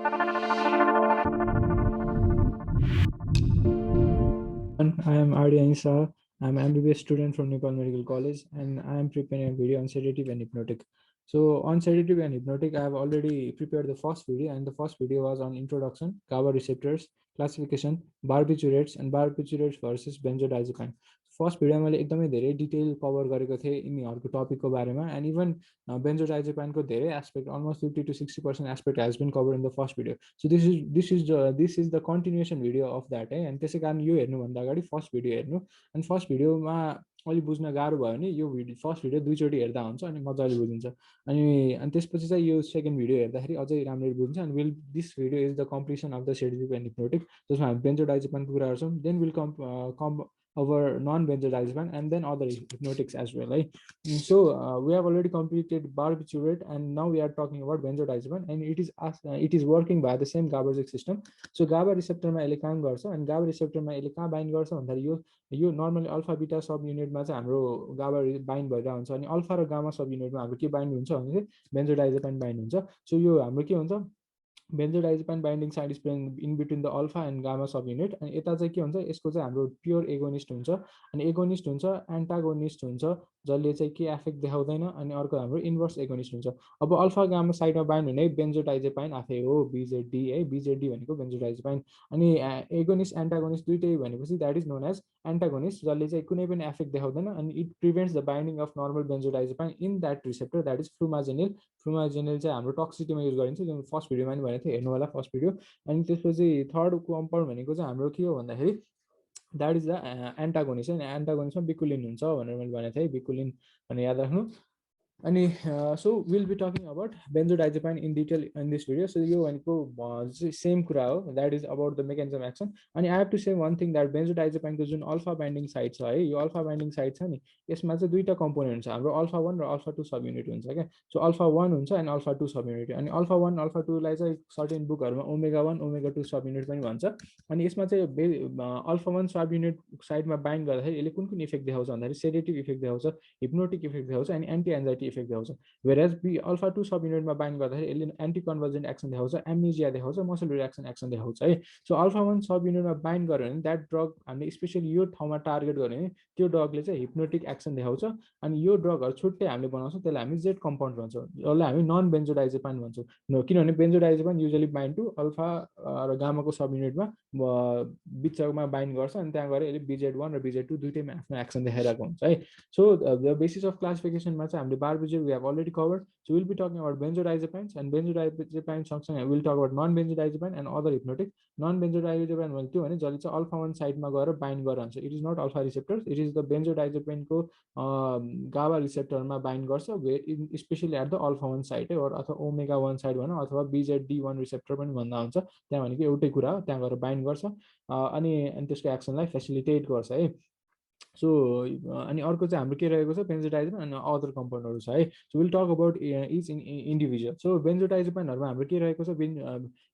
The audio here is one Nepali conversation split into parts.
I am Aryan Shah. I'm an MBBS student from Nepal Medical College, and I am preparing a video on sedative and hypnotic. So on sedative and hypnotic, I have already prepared the first video, and the first video was on introduction, GABA receptors, classification, barbiturates, and barbiturates versus benzodiazepine. First video मैले एकदमै धेरै डिटेल कभर गरेको थिएँ यिनीहरूको टपिकको बारेमा एन्ड इभन बेन्जोडाइजेपाइनको धेरै aspect almost 50 to 60% aspect has been covered in the first video so this is the continuation video of that है अनि त्यसै कारण यो हेर्नुभन्दा अगाडि फर्स्ट भिडियो हेर्नु अनि फर्स्ट भिडियोमा अलिक बुझ्न गाह्रो भयो भने यो भिडियो फर्स्ट भिडियो दुईचोटि हेर्दा हुन्छ अनि मजाले बुझिन्छ अनि त्यसपछि चाहिँ यो सेकेन्ड भिडियो हेर्दाखेरि अझै राम्ररी बुझिन्छ अनि this video is the completion of the sedative and hypnotic जसमा हामी बेन्जोडाइजेपाइनको कुरा गर्छौँ then will come over non-benzodiazepine and then other hypnotics as well. Right? So we have already completed barbiturate and now we are talking about benzodiazepine and it is working by the same GABAergic system. So GABA receptor मा यसले काम गर्छ अनि GABA receptor मा यसले कहाँ बाइन्ड गर्छ भन्दाखेरि यो नर्मली अल्फा बिटा सब युनिटमा चाहिँ हाम्रो GABA बाइन्ड भइरहेको हुन्छ अनि अल्फा र गामा सब युनिटमा हाम्रो के बाइन्ड हुन्छ भने चाहिँ बेन्जोडाइजेपाइन बाइन्ड हुन्छ सो यो हाम्रो के हुन्छ benzodiazepine binding side is in between the alpha and gamma sub unit अनि यता चाहिँ के हुन्छ यसको चाहिँ हाम्रो प्योर एगोनिस्ट हुन्छ अनि एगोनिस्ट हुन्छ एन्टागोनिस्ट हुन्छ जसले चाहिँ के एफेक्ट देखाउँदैन अनि अर्को हाम्रो इन्भर्स एगोनिस्ट हुन्छ अब अल्फा गामा साइडमा बाइन्ड हुने बेन्जोडाइजेपाइन आफै हो बिजेडी है बिजेडी भनेको बेन्जोडाइजेपाइन अनि एगोनिस्ट एन्टागोनिस्ट दुइटै भनेपछि that is known as antagonist जसले चाहिँ कुनै पनि एफेक्ट देखाउँदैन अनि it prevents the binding of normal benzodiazepine in that receptor that is flumazenil चाहिँ हाम्रो टक्सिटीमा युज गरिन्छ जुन फर्स्ट भिडियोमा पनि भनेको थियो हेर्नु होला फर्स्ट भिडियो अनि त्यसपछि थर्ड कम्पाउन्ड भनेको चाहिँ हाम्रो के हो भन्दाखेरि द्याट इज द एन्टागोनिस्ट है एन्टागोनिस्टमा बिकुलिन हुन्छ भनेर मैले भनेको थिएँ बिकुलिन भनेर याद राख्नु अनि so will be talking about benzodiazepine in detail in this video so यो भनेको सेम कुरा हो that is about the mechanism action अनि I have to say one thing that बेन्जोडाइजेपाइनको जुन अल्फा बाइन्डिङ साइट छ है यो अल्फा बाइन्डिङ साइट छ नि यसमा चाहिँ दुईवटा कम्पोनेन्ट हुन्छ हाम्रो अल्फा वान र अल्फा टू सब युनिट हुन्छ क्या सो अल्फा वान हुन्छ and alpha two sub unit अनि अल्फा वान अल्फा टूलाई चाहिँ सर्टेन बुकहरूमा omega one omega two sub unit पनि भन्छ अनि यसमा चाहिँ अल्फा वान सब युनिट साइडमा बाइन्ड गर्दाखेरि यसले कुन कुन इफेक्ट देखाउँछ भन्दाखेरि सेडेटिभ इफेक्ट देखाउँछ हिप्नोटिक इफेक्ट देखाउँछ अनि एन्टी एन्जाइटी इफेक्ट देखाउँछ whereas alpha two sub युनिटमा bind गर्दाखेरि यसले एन्टी कन्भर्जेन्ट एक्सन देखाउँछ एम्नेजिया देखाउँछ मसल रिएक्सन एक्सन देखाउँछ है सो अल्फा वान सब युनिटमा बाइन्ड गर्यो भने द्याट ड्रग हामीले स्पेसली यो ठाउँमा टार्गेट गर्यो भने त्यो ड्रगले चाहिँ हिप्नोटिक एक्सन देखाउँछ अनि यो ड्रगहरू छुट्टै हामीले बनाउँछौँ त्यसलाई हामी जेड कम्पाउन्ड भन्छौँ जसलाई हामी नन बेन्जोडाइजेपाइन भन्छौँ किनभने बेन्जोडाइजेपाइन युजली बाइन्ड टु अल्फा र गामाको सब युनिटमा बिचमा बाइन्ड गर्छ अनि त्यहाँ गएर यसले बिजेड वान र बिजेड टू दुइटैमा आफ्नो एक्सन देखाइरहेको हुन्छ है सो द बेसिस अफ क्लासिफिकेसनमा चाहिँ हामीले बारबिजेड we have already covered. So we'll be talking about benzodiazepines and benzodiazepine सँगसँगै we'll talk about non-benzodiazepine and other hypnotic. Non-benzodiazepine भनेको के भने जसले चाहिँ अल्फा वान साइडमा गएर बाइन्ड गरेर हुन्छ it is not alpha receptors it is the बेन्जोडाइजेपिनको गाबा रिसेप्टरमा बाइन्ड गर्छ specially at the alpha one side है अथवा ओमेगा वान साइड भनौँ अथवा बिजेड डी वान रिसेप्टर पनि भन्दा हुन्छ त्यहाँ भनेको एउटै कुरा हो त्यहाँ गएर बाइन्ड गर्छ अनि त्यसको एक्सनलाई फेसिलिटेट गर्छ है सो अनि अर्को चाहिँ हाम्रो के रहेको छ बेन्जोडाइजेपाइन अनि अदर कम्पाउन्डहरू छ है so will talk about each individual so बेन्जोडाइजेपाइनहरूमा हाम्रो के रहेको छ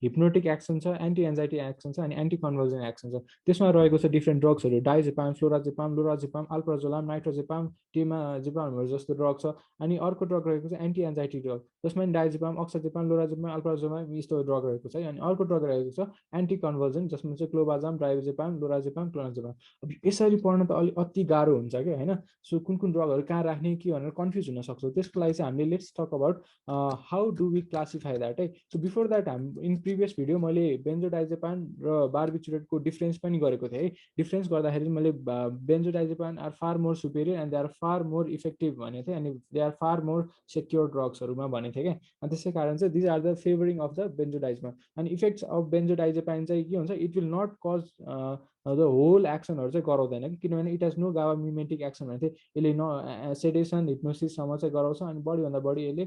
हिप्नोटिक एक्सन छ एन्टी एन्जाइटी एक्सन छ अनि एन्टी कन्भर्जन एक्सन छ त्यसमा रहेको छ डिफ्रेन्ट ड्रग्सहरू diazepam flurazepam lorazepam alprazolam nitrazepam टेमाजेपामहरू जस्तो ड्रग छ अनि अर्को ड्रग रहेको छ एन्टी एन्जाइटी ड्रग जसमा डाइजेपाम अक्साजेपाम लोराजेपाम अल्प्राजोलाम यस्तो ड्रग रहेको छ अनि अर्को ड्रग रहेको छ एन्टी कन्भर्जन जसमा चाहिँ क्लोबाजाम ड्राइजेपाम लोराजेपाम क्लोनाजेपाम अब यसरी पढ्न त अलिक अति गाह्रो हुन्छ क्या होइन सो कुन कुन ड्रगहरू कहाँ राख्ने के भनेर कन्फ्युज हुन सक्छौँ त्यसको लागि चाहिँ हामीले let's talk about how do we classify that है so before that in previous video मैले बेन्जोडाइजेपान र बारबिचुरेटको डिफ्रेन्स पनि गरेको थिएँ है डिफ्रेन्स गर्दाखेरि मैले benzodiazepine are far more superior and they are far more effective भनेको थिएँ अनि they are far more secure ड्रग्सहरूमा भनेको थिएँ क्या अनि त्यसै कारण चाहिँ these are the favouring of the benzodiazepine अनि इफेक्ट्स अफ बेन्जोडाइजेपाइन चाहिँ के हुन्छ it will not cause the whole एक्सनहरू चाहिँ गराउँदैन कि किनभने it has no GABA mimetic action भने चाहिँ यसले न सेडेसन हिप्नोसिससम्म चाहिँ गराउँछ अनि बढीभन्दा बढी यसले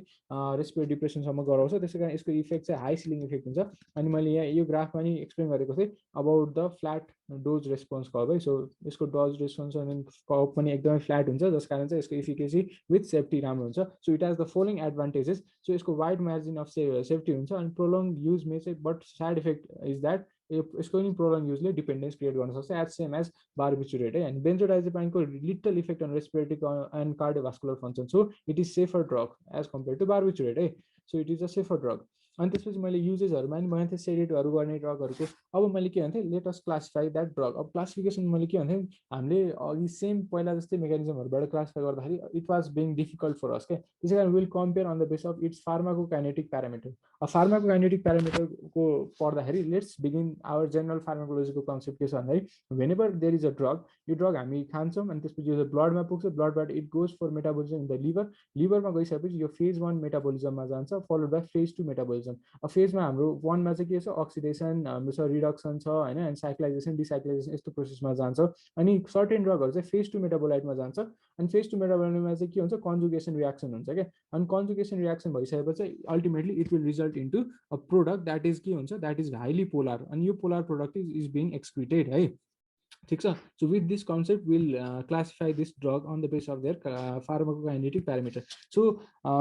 रेस्पिरेटरी डिप्रेसनसम्म गराउँछ त्यसै कारण यसको इफेक्ट चाहिँ हाई सिलिङ इफेक्ट हुन्छ अनि मैले यहाँ यो ग्राफमा नि एक्सप्लेन गरेको थिएँ about the flat dose response curve है सो यसको डोज रेस्पोन्स अनि कर्भ पनि एकदमै फ्ल्याट हुन्छ जस कारण चाहिँ यसको इफिकेसी विथ सेफ्टी राम्रो हुन्छ so it has the following advantages so यसको वाइड मार्जिन अफ सेफ्टी हुन्छ अनि प्रोलङ युजमे चाहिँ but side effect is that यसको नि प्रोलङ युजले डिपेन्डेन्स क्रिएट गर्न सक्छ एज सेम एज बारबिचुरेट है अनि बेन्जोडाइजेपाइनको little effect on respiratory and cardiovascular function so it is safer drug as compare to barbiturate है so it is a safer drug अनि त्यसपछि मैले युजेसहरूमा नि मैले सेडेटहरू गर्ने ड्रगहरूको अब मैले के भन्थेँ let us classify that drug. अब क्लासिफिकेसन मैले के भन्थेँ हामीले अघि सेम पहिला जस्तै मेकानिजमहरूबाट क्लासिफाई गर्दाखेरि it was being difficult for us क्या। त्यसै कारण will compare on the base of its pharmacokinetic parameter. अब फार्माकोकाइनेटिक प्यारामिटरको पढ्दाखेरि लेट्स बिगिन आवर जेनरल फार्माकोलोजीको कन्सेप्ट के छ भन्दाखेरि whenever there is a drug, यो ड्रग हामी खान्छौँ अनि त्यसपछि यो ब्लडमा पुग्छ, ब्लडबाट it goes for metabolism in the liver, लिभरमा गइसकेपछि यो फेज 1 मेटाबोलिजममा जान्छ फलोड बाई फेज 2 मेटाबोलिजम। अब फेजमा हाम्रो 1 मा चाहिँ के छ अक्सिडेसन हाम्रो छ रिडक्सन छ होइन, अनि साइक्लाइजेसन डिसाइक्लाइजेसन यस्तो प्रोसेसमा जान्छ। अनि सर्टेन ड्रगहरू चाहिँ फेज 2 मेटाबोलाइटमा जान्छ, अनि फेज 2 मेटाबोलाइटमा चाहिँ के हुन्छ कन्जुगेसन रियाक्सन हुन्छ क्या। अनि कन्जुगेसन रियाक्सन भइसकेपछि ultimately it will result into a product that is के हुन्छ द्याट इज हाइली पोलार, अनि यो polar product is being excreted है। ठिक छ। So with this concept will classify this drug on the base of their pharmacokinetic parameter. So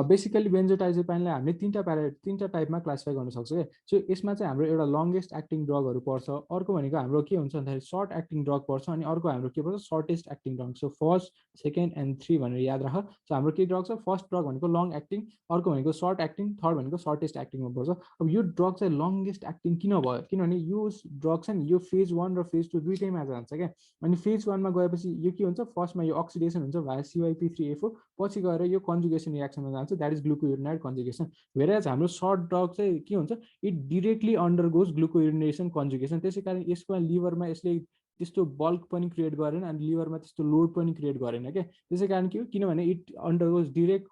basically बेन्जोडाइजेपाइनलाई हामीले तिनवटा टाइपमा क्लासिफाई गर्न सक्छ क्या। सो यसमा चाहिँ हाम्रो एउटा लङ्गेस्ट एक्टिङ ड्रगहरू पर्छ, अर्को भनेको हाम्रो के हुन्छ भन्दाखेरि सर्ट एक्टिङ ड्रग पर्छ, अनि अर्को हाम्रो के पर्छ shortest acting drug. So first second and 3 भनेर याद राख। सो हाम्रो के ड्रग छ फर्स्ट ड्रग भनेको लङ एक्टिङ, अर्को भनेको सर्ट एक्टिङ, थर्ड भनेको सर्टेस्ट एक्टिङमा पर्छ। अब यो ड्रग चाहिँ लङ्गेस्ट एक्टिङ किन भयो किनभने यो ड्रग चाहिँ यो फेज 1 र फेज 2 दुइटैमा जान्छ क्या। अनि फेज 1 मा गएपछि यो के हुन्छ फर्स्टमा यो अक्सिडेसन हुन्छ भाया CYP3A4, पछि गएर यो कन्जुगेसन रियाक्सनमा जान्छ द्याट इज ग्लुकोयुरिनाइड कन्जुगेसन। वेयरएज हाम्रो सर्ट ड्रग चाहिँ के हुन्छ इट डिरेक्टली अन्डरगोज ग्लुकोयुरिनेसन कन्जुगेसन, त्यसै कारण यसको लिभरमा यसले त्यस्तो बल्क पनि क्रिएट गरेन अनि लिभरमा त्यस्तो लोड पनि क्रिएट गरेन क्या। त्यसै कारण के हो किनभने it undergoes direct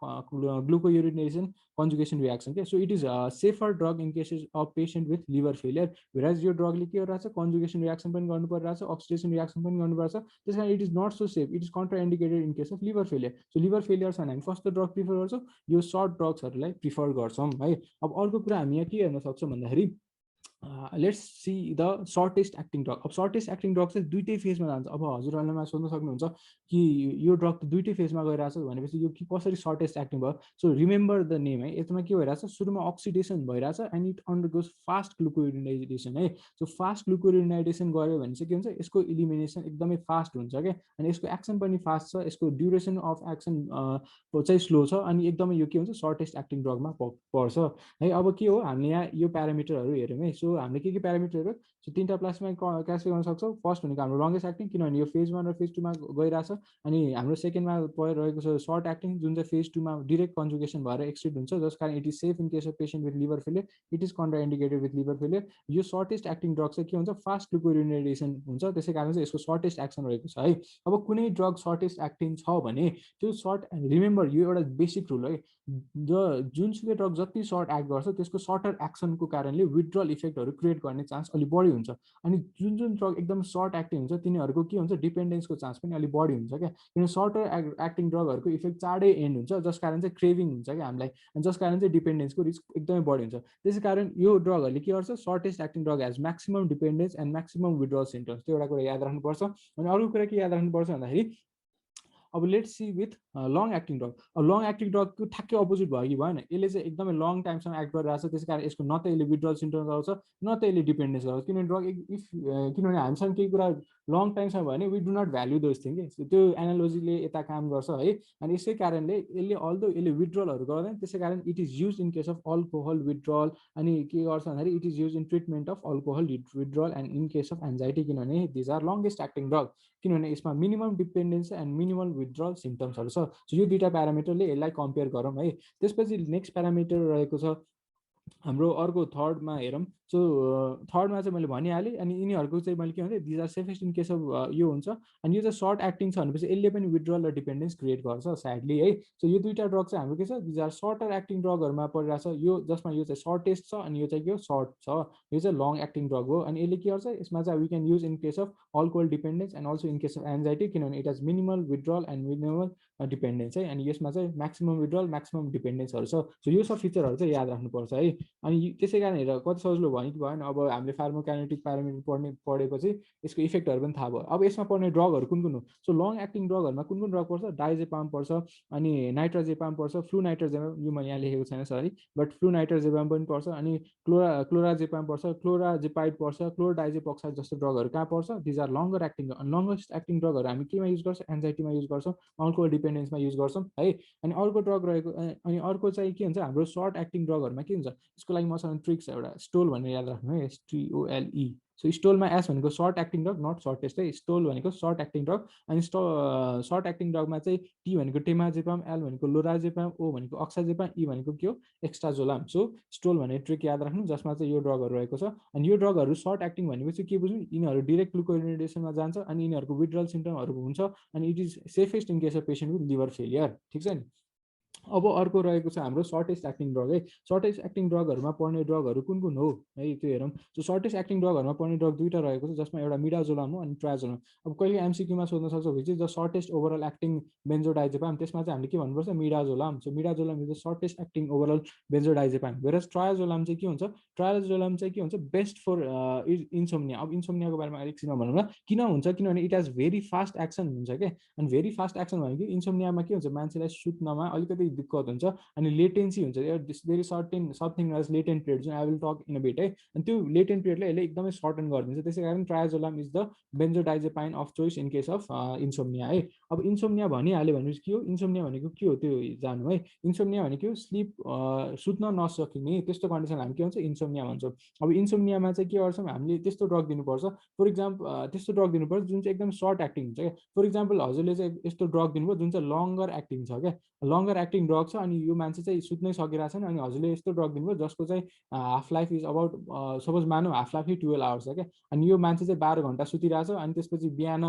glucuronidation conjugation reaction क्या। So it is safer drug in cases of patient with liver failure, whereas यो ड्रगले के गरिरहेछ कन्जुगेसन रियाक्सन पनि गर्नु परिरहेछ, अक्सिडेसन रियाक्सन पनि गर्नुपर्छ, त्यस कारण it is not so safe, it is contra indicated in case of liver failure. So liver failure छ भने हामी कस्तो ड्रग प्रिफर गर्छौँ यो सर्ट ड्रग्सहरूलाई प्रिफर गर्छौँ है। अब अर्को कुरा हामी यहाँ के हेर्न सक्छौँ भन्दाखेरि let's see the shortest acting drug. अब सर्टेस्ट एक्टिङ ड्रग चाहिँ दुइटै फेजमा जान्छ। अब हजुरहरूलाई सोध्न सक्नुहुन्छ कि यो ड्रग त दुइटै फेजमा गइरहेछ भनेपछि यो कसरी सर्टेस्ट एक्टिङ भयो। सो रिमेम्बर द नेम है, यसमा के भइरहेछ सुरुमा अक्सिडेसन भइरहेछ एन्ड इट अन्डरगोज फास्ट ग्लुकोरिनाइजेसन है। सो फास्ट ग्लुकोरिनाइजेसन गऱ्यो भने चाहिँ के हुन्छ यसको इलिमिनेसन एकदमै फास्ट हुन्छ क्या, अनि यसको एक्सन पनि फास्ट छ, यसको ड्युरेसन अफ एक्सन चाहिँ स्लो छ, अनि एकदमै यो के हुन्छ सर्टेस्ट एक्टिङ ड्रगमा पर्छ है। अब के हो हामीले यहाँ यो प्यारामिटरहरू हेऱ्यौँ है। सो हामीले के प्यारामिटरहरू सो तिनवटा प्लसमा क्लासिफाई गर्न सक्छौँ। फर्स्ट भनेको हाम्रो लङ्गेस्ट एक्टिङ किनभने यो फेज 1 र फेज 2 मा गइरहेछ, अनि हाम्रो सेकेन्डमा रहेको छ सर्ट एक्टिङ जुन चाहिँ फेज 2 मा डिरेक्ट कन्जुगेसन भएर एक्सिड हुन्छ, जस कारण it is safe in case of patient with liver failure, it is contra indicated with liver failure. यो सर्टेस्ट एक्टिङ ड्रग चाहिँ के हुन्छ फास्ट ग्लुकोरिनेडेसन हुन्छ, त्यसै कारण चाहिँ यसको सर्टेस्ट एक्सन रहेको छ है। अब कुनै ड्रग सर्टेस्ट एक्टिङ छ भने त्यो सर्ट रिमेम्बर यो एउटा बेसिक रुल है, जुनसुकै ड्रग जति सर्ट एक्ट गर्छ त्यसको सर्टर एक्सनको कारणले विथड्रल इफेक्टहरू क्रिएट गर्ने चान्स अलिक बढी हुन्छ, अनि जुन ड्रग एकदम सर्ट एक्टिङ हुन्छ तिनीहरूको के हुन्छ डिपेन्डेन्सको चान्स पनि अलिक बढी हुन्छ क्या। किन सर्टर एक्टिङ ड्रगहरूको इफेक्ट चाँडै एन्ड हुन्छ, जस कारण चाहिँ क्रेभिङ हुन्छ क्या हामीलाई, अनि जस कारण चाहिँ डिपेन्डेन्सको रिस्क एकदमै बढी हुन्छ। त्यसै कारण यो ड्रगहरूले के गर्छ shortest acting drug has maximum dependence and maximum withdrawal symptoms, त्यो एउटा कुरा याद राख्नुपर्छ। अनि अर्को कुरा के याद राख्नुपर्छ भन्दाखेरि अब let's see with long acting drug. अब लङ एक्टिङ ड्रगको ठ्याक्कै अपोजिट भयो कि भएन, यसले चाहिँ एकदमै लङ टाइमसम्म एक्ट गरिरहेको छ, त्यसै कारण यसको न त यसले विथड्रल सिम्पटम्स आउँछ न त यसले डिपेन्डेन्स गराउँछ, किनभने ड्रग किनभने हामीसँग केही कुरा लङ टाइमसम्म भयो भने we do not value those thing कि, त्यो एनालोजीले यता काम गर्छ है। अनि यसै कारणले यसले अल्दो यसले विथड्रलहरू गर्दैन, त्यसै कारण it is use in case of alcohol withdrawal, अनि के गर्छ भन्दाखेरि it is use in treatment of alcohol withdrawal and in case of anxiety, किनभने these are longest acting drug, किनभने यसमा minimum dependence and minimum withdrawal सिम्पटम्सहरू छ। सो यो दुईवटा प्यारामिटरले यसलाई कम्पेयर गरौँ है। त्यसपछि नेक्स्ट प्यारामिटर रहेको छ हाम्रो अर्को थर्डमा हेरौँ। सो थर्डमा चाहिँ मैले भनिहालेँ, अनि यिनीहरूको चाहिँ मैले के भन्थेँ these are safest in case of यो हुन्छ, अनि यो चाहिँ सर्ट एक्टिङ छ भनेपछि यसले पनि विथड्रल र डिपेन्डेन्स क्रिएट गर्छ स्याडली है। सो यो दुईवटा ड्रग चाहिँ हाम्रो के छ दिज आर सर्टर एक्टिङ ड्रगहरूमा परिरहेछ, यो जसमा यो चाहिँ सर्टेस्ट छ अनि यो चाहिँ के हो सर्ट छ, यो चाहिँ लङ एक्टिङ ड्रग हो। अनि यसले के गर्छ यसमा चाहिँ we can use in case of alcohol dependence and also in case of anxiety, किनभने it has minimal withdrawal and minimal dependence है, अनि यसमा चाहिँ म्याक्सिमम विथड्रल म्याक्सिमम डिपेन्डेन्सहरू छ। सो यो सब फिचरहरू चाहिँ याद राख्नुपर्छ है। अनि त्यसै कारण हेर कति सजिलो भयो कि भएन, अब हामीले फार्माकोकाइनेटिक प्यारामिटर पढेपछि यसको इफेक्टहरू पनि थाहा भयो। अब यसमा पर्ने ड्रगहरू कुन कुन हो, सो लङ एक्टिङ ड्रगहरूमा कुन कुन ड्रग पर्छ डाइजेपाम पर्छ, अनि नाइट्राजेपाम पर्छ, फ्लुनाइट्राजेपाम यो मैले यहाँ लेखेको छैन सरी, बट फ्लुनाइट्राजेपाम पनि पर्छ, अनि क्लोराजेपाम पर्छ, क्लोराजेपाइड पर्छ, क्लोरडाइजेपक्साइड जस्तो ड्रगहरू कहाँ पर्छ these are longer acting. Longest acting ड्रगहरू हामी केमा युज गर्छौँ एन्जाइटीमा युज गर्छौँ, अल्कोहल डिपेन्डेन्समा युज गर्छौँ है। अनि अर्को ड्रग रहेको अनि अर्को चाहिँ के हुन्छ हाम्रो सर्ट एक्टिङ ड्रगहरूमा के हुन्छ यसको लागि मसँग ट्रिक छ एउटा, स्टोल भनेर याद राख्नु है, STOLE। सो स्टोलमा एस भनेको short acting drug, not shortest है, स्टोल भनेको सर्ट एक्टिङ ड्रग। अनि सर्ट एक्टिङ ड्रगमा चाहिँ टी भनेको टेमाजेपाम, एल भनेको लोराजेपाम, ओ भनेको अक्साजेपाम, ई भनेको के हो एक्स्ट्राजोलाम। सो स्टोल भन्ने ट्रिक याद राख्नु, जसमा चाहिँ यो ड्रगहरू रहेको छ। अनि यो ड्रगहरू सर्ट एक्टिङ भनेको चाहिँ के बुझ्नु, यिनीहरू डिरेक्ट ग्लुकोरिनेडेसनमा जान्छ अनि यिनीहरूको विड्रल सिम्टमहरू हुन्छ अनि it is safest in case of patient with liver failure. ठिक छ नि। अब अर्को रहेको छ हाम्रो सर्टेस्ट एक्टिङ ड्रग है। सर्टेस्ट एक्टिङ ड्रगहरूमा पर्ने ड्रगहरू कुन कुन हो है, त्यो हेरौँ। सो सर्टेस्ट एक्टिङ ड्रगहरूमा पर्ने ड्रग दुईवटा रहेको छ, जसमा एउटा मिडाजोलाम हो अनि ट्राजोलाम। अब कहिले एमसिक्यूमा सोध्न सक्छ भने चाहिँ the shortest overall acting benzodiazepam, त्यसमा चाहिँ हामीले के भन्नुपर्छ, midazolam. So midazolam is the shortest acting overall benzodiazepam. Whereas triazolam चाहिँ के हुन्छ, ट्राजोलाम चाहिँ के हुन्छ, बेस्ट फर इन्सोम्निया। अब इन्सोम्नियाको बारेमा एकछिनमा भनौँ न किन हुन्छ, किनभने it has very fast action हुन्छ क्या। अनि भेरी फास्ट एक्सन भनेको इन्सोम्नियामा के हुन्छ, मान्छेलाई सुत्नमा अलिकति दिक्कत हुन्छ अनि लेटेन्सी हुन्छ, very certain something as latent period, जुन I will talk in a bit है। अनि त्यो लेटेन्ट पिरियडले यसले एकदमै सर्टन गरिदिन्छ। त्यसै कारण triazolam is the benzodiazepine of choice in case of insomnia है। अब इन्सोम्निया भनिहाल्यो भनेपछि के हो, इन्सोम्निया भनेको के हो त्यो जानु है। इन्सोम्निया भनेको स्लिप सुत्न नसकिने त्यस्तो कन्डिसन हामी के भन्छ, इन्सोम्निया भन्छौँ। अब इन्सोम्नियामा चाहिँ के गर्छौँ हामीले, त्यस्तो ड्रग दिनुपर्छ। फर इक्जाम्पल त्यस्तो ड्रग दिनुपर्छ जुन चाहिँ एकदम सर्ट एक्टिङ हुन्छ क्या। फर इक्जाम्पल हजुरले चाहिँ यस्तो ड्रग दिनुभयो जुन चाहिँ लङ्गर एक्टिङ छ क्या, लङ्गर एक्टिङ ड्रग छ अनि यो मान्छे चाहिँ सुत्नै सकिरहेको छैन, अनि हजुरले यस्तो ड्रग दिनुभयो जसको चाहिँ half life is about suppose मानौँ हाफ लाइफ 12 आवर्स छ क्या। अनि यो मान्छे चाहिँ 12 घन्टा सुतिरहेछ अनि त्यसपछि बिहान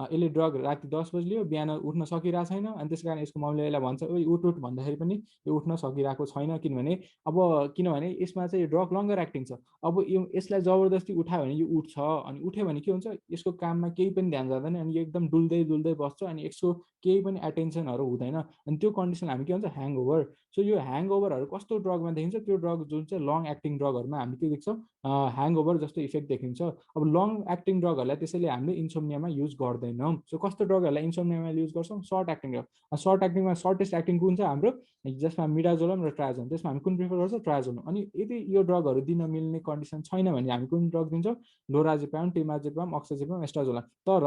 यसले ड्रग राति 10 बजी लियो, बिहान उठ्न सकिरहेको छैन। अनि त्यस कारण यसको मम्मीले यसलाई भन्छ ओइ उठ उठ भन्दाखेरि पनि यो उठ्न सकिरहेको छैन, किनभने यसमा चाहिँ ड्रग लङ्गर एक्टिङ छ। अब यो यसलाई जबरजस्ती उठायो भने यो उठ्छ, अनि उठ्यो भने के हुन्छ, यसको काममा केही पनि ध्यान जाँदैन अनि यो एकदम डुल्दै डुल्दै बस्छ अनि यसको केही पनि एटेन्सनहरू हुँदैन। अनि त्यो कन्डिसन हामी के भन्छ, ह्याङओभर। सो यो ह्याङओभरहरू कस्तो ड्रगमा देखिन्छ, त्यो ड्रग जुन चाहिँ लङ एक्टिङ ड्रगहरूमा हामी के देख्छौँ, ह्याङओभर जस्तो इफेक्ट देखिन्छ। अब लङ एक्टिङ ड्रगहरूलाई त्यसैले हामीले इन्सोम्नियामा युज गर्दैनौँ। सो कस्तो ड्रगहरूलाई इन्सोम्नियामा युज गर्छौँ, सर्ट एक्टिङ ड्रग। सर्ट एक्टिङमा सर्टेस्ट एक्टिङ कुन छ हाम्रो, जसमा मिडाजोलम र ट्राजोलम, त्यसमा हामी कुन प्रिफर गर्छौँ, ट्राजोलम। अनि यदि यो ड्रगहरू दिन मिल्ने कन्डिसन छैन भने हामी कुन ड्रग दिन्छौँ, लोराजेपाम, टेमाजेपाम, अक्साजेपाम, एस्ट्राजोलाम। तर